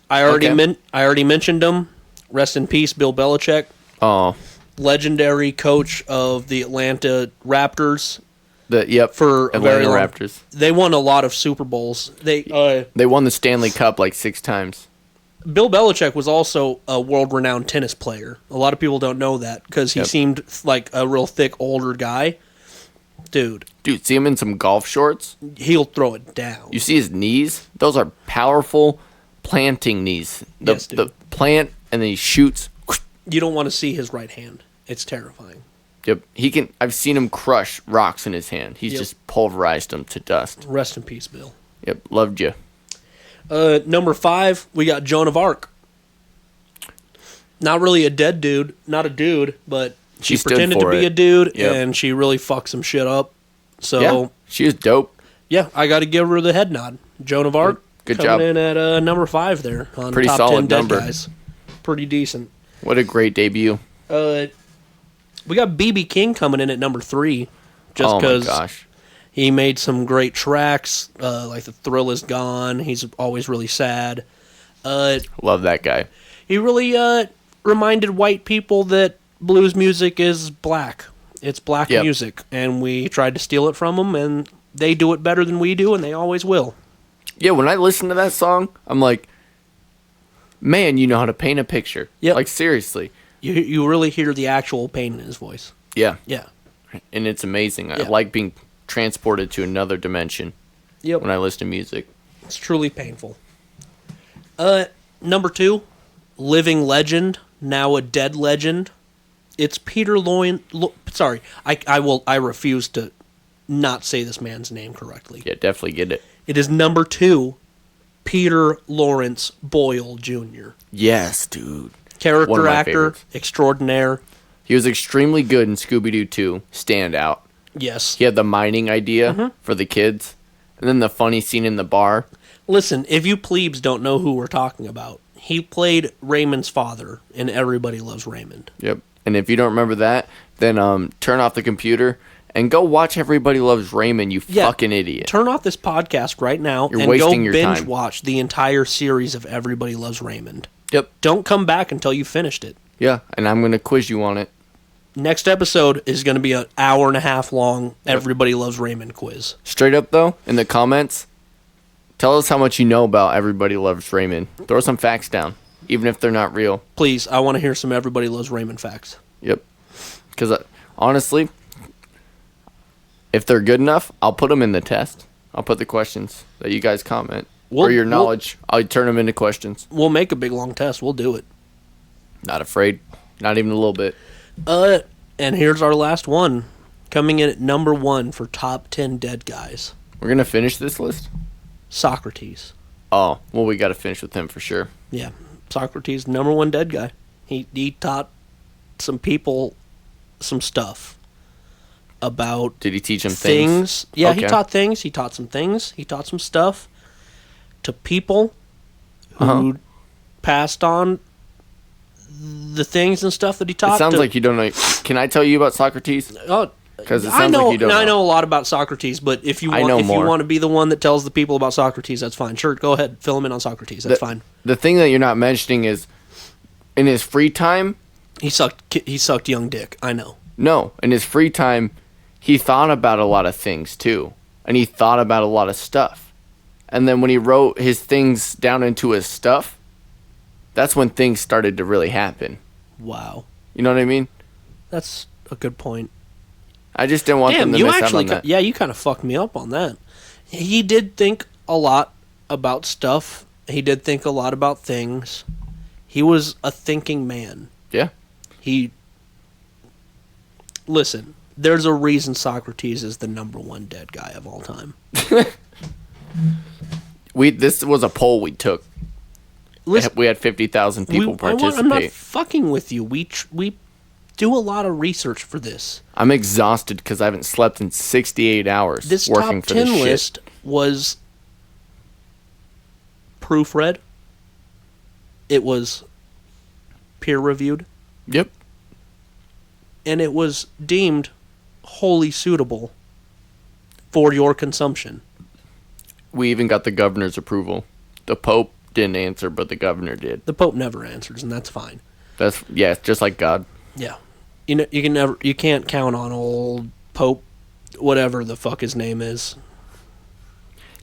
I already mentioned him. Rest in peace, Bill Belichick. Oh. Legendary coach of the Atlanta Raptors. For Atlanta Raptors. They won a lot of Super Bowls. They won the Stanley Cup like 6 times. Bill Belichick was also a world-renowned tennis player. A lot of people don't know that because he seemed like a real thick, older guy. Dude, see him in some golf shorts? He'll throw it down. You see his knees? Those are powerful planting knees. The plant, and then he shoots. You don't want to see his right hand. It's terrifying. Yep, I've seen him crush rocks in his hand. He's just pulverized them to dust. Rest in peace, Bill. Yep, loved you. Number 5, we got Joan of Arc. Not really a dead dude. Not a dude, but she pretended to be a dude, and she really fucked some shit up. So yeah, she was dope. Yeah, I got to give her the head nod. Joan of Arc. Good coming job. in at number 5 there on pretty top solid 10 dead number. guys. Pretty decent. What a great debut. We got B.B. King coming in at number 3, just because he made some great tracks, like The Thrill Is Gone. He's always really sad. Love that guy. He really reminded white people that blues music is black It's black Yep. music, and we tried to steal it from them, and they do it better than we do, and they always will. Yeah, when I listen to that song, I'm like, man, you know how to paint a picture. Yep. Like, seriously. You really hear the actual pain in his voice. Yeah. Yeah. And it's amazing. I Yeah. like being transported to another dimension Yep. when I listen to music. It's truly painful. Number 2, living legend, now a dead legend. It's Peter sorry, I refuse to not say this man's name correctly. Yeah, definitely get it. It is number 2, Peter Lawrence Boyle Jr. Yes, dude. One of Character my actor favorites. extraordinaire. He was extremely good in Scooby-Doo 2, Standout. Yes. He had the mining idea for the kids, and then the funny scene in the bar. Listen, if you plebes don't know who we're talking about, he played Raymond's father in Everybody Loves Raymond. Yep. And if you don't remember that, then turn off the computer and go watch Everybody Loves Raymond, you Yeah. fucking idiot. Turn off this podcast right now You're and wasting go your binge time. watch the entire series of Everybody Loves Raymond. Yep. Don't come back until you finished it. Yeah, and I'm going to quiz you on it. Next episode is going to be an hour and a half long Everybody Loves Raymond quiz. Straight up, though, in the comments, tell us how much you know about Everybody Loves Raymond. Throw some facts down, even if they're not real. Please, I want to hear some Everybody Loves Raymond facts. Yep. Because, honestly, if they're good enough, I'll put them in the test. I'll put the questions that you guys comment. We'll- or your we'll- knowledge, I'll turn them into questions. We'll make a big long test. We'll do it. Not afraid. Not even a little bit. And here's our last one. Coming in at number 1 for top 10 dead guys. We're going to finish this list? Socrates. Oh, well, we got to finish with him for sure. Yeah, Socrates, number 1 dead guy. He taught some people some stuff about Did he teach him things. Yeah, he Okay. taught things. He taught some things. He taught some stuff to people who Uh-huh. passed on the things and stuff that he taught. It sounds like you don't know. Can I tell you about Socrates? Oh, 'Cause it I sounds know. like you don't I know. know a lot about Socrates, but if you I want, know if you more. want to be the one that tells the people about Socrates, that's fine. Sure, go ahead, fill him in on Socrates. That's fine. The thing that you're not mentioning is, in his free time, He sucked young dick. I know. no, in his free time, he thought about a lot of things too, and he thought about a lot of stuff. And then when he wrote his things down into his stuff, that's when things started to really happen. Wow, You know what I mean? that's a good point. I just didn't want Damn, them to you miss actually, out on that. yeah, you kind of fucked me up on that. He did think a lot about stuff. He did think a lot about things. He was a thinking man. Yeah. Listen, there's a reason Socrates is the number 1 dead guy of all time. This was a poll we took. Listen, We had 50,000 people participate. I'm not fucking with you. We do a lot of research for this. I'm exhausted because I haven't slept in 68 hours This working top for 10 this shit. list was proofread. It was peer reviewed, Yep. and it was deemed wholly suitable for your consumption. We even got the governor's approval. The Pope didn't answer, but the governor did. The Pope never answers, and that's fine. It's just like God. Yeah, you can't count on old Pope, whatever the fuck his name is.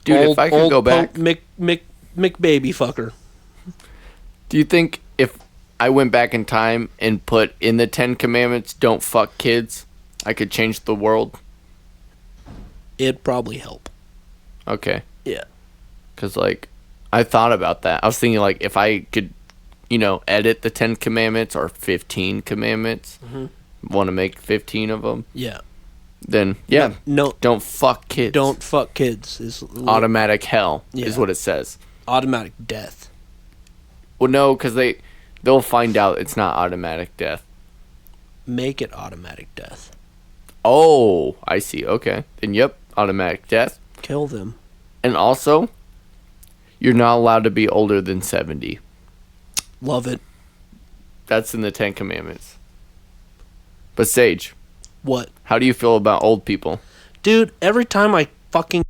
Dude, if I could go back, Pope McBaby fucker. do you think if I went back in time and put in the 10 Commandments, don't fuck kids, I could change the world? It'd probably help. Okay. Yeah. Because, like, I thought about that. I was thinking, like, if I could, edit the 10 Commandments or 15 Commandments, want to make 15 of them, Yeah. then, yeah, No, don't fuck kids. don't fuck kids. Is Automatic hell Yeah. is what it says. automatic death. Well, no, because they'll find out it's not automatic death. Make it automatic death. Oh, I see. Okay. Then, yep, automatic death. Kill them. And also, you're not allowed to be older than 70. Love it. That's in the 10 Commandments. But, Sage, What? how do you feel about old people? Dude, every time I fucking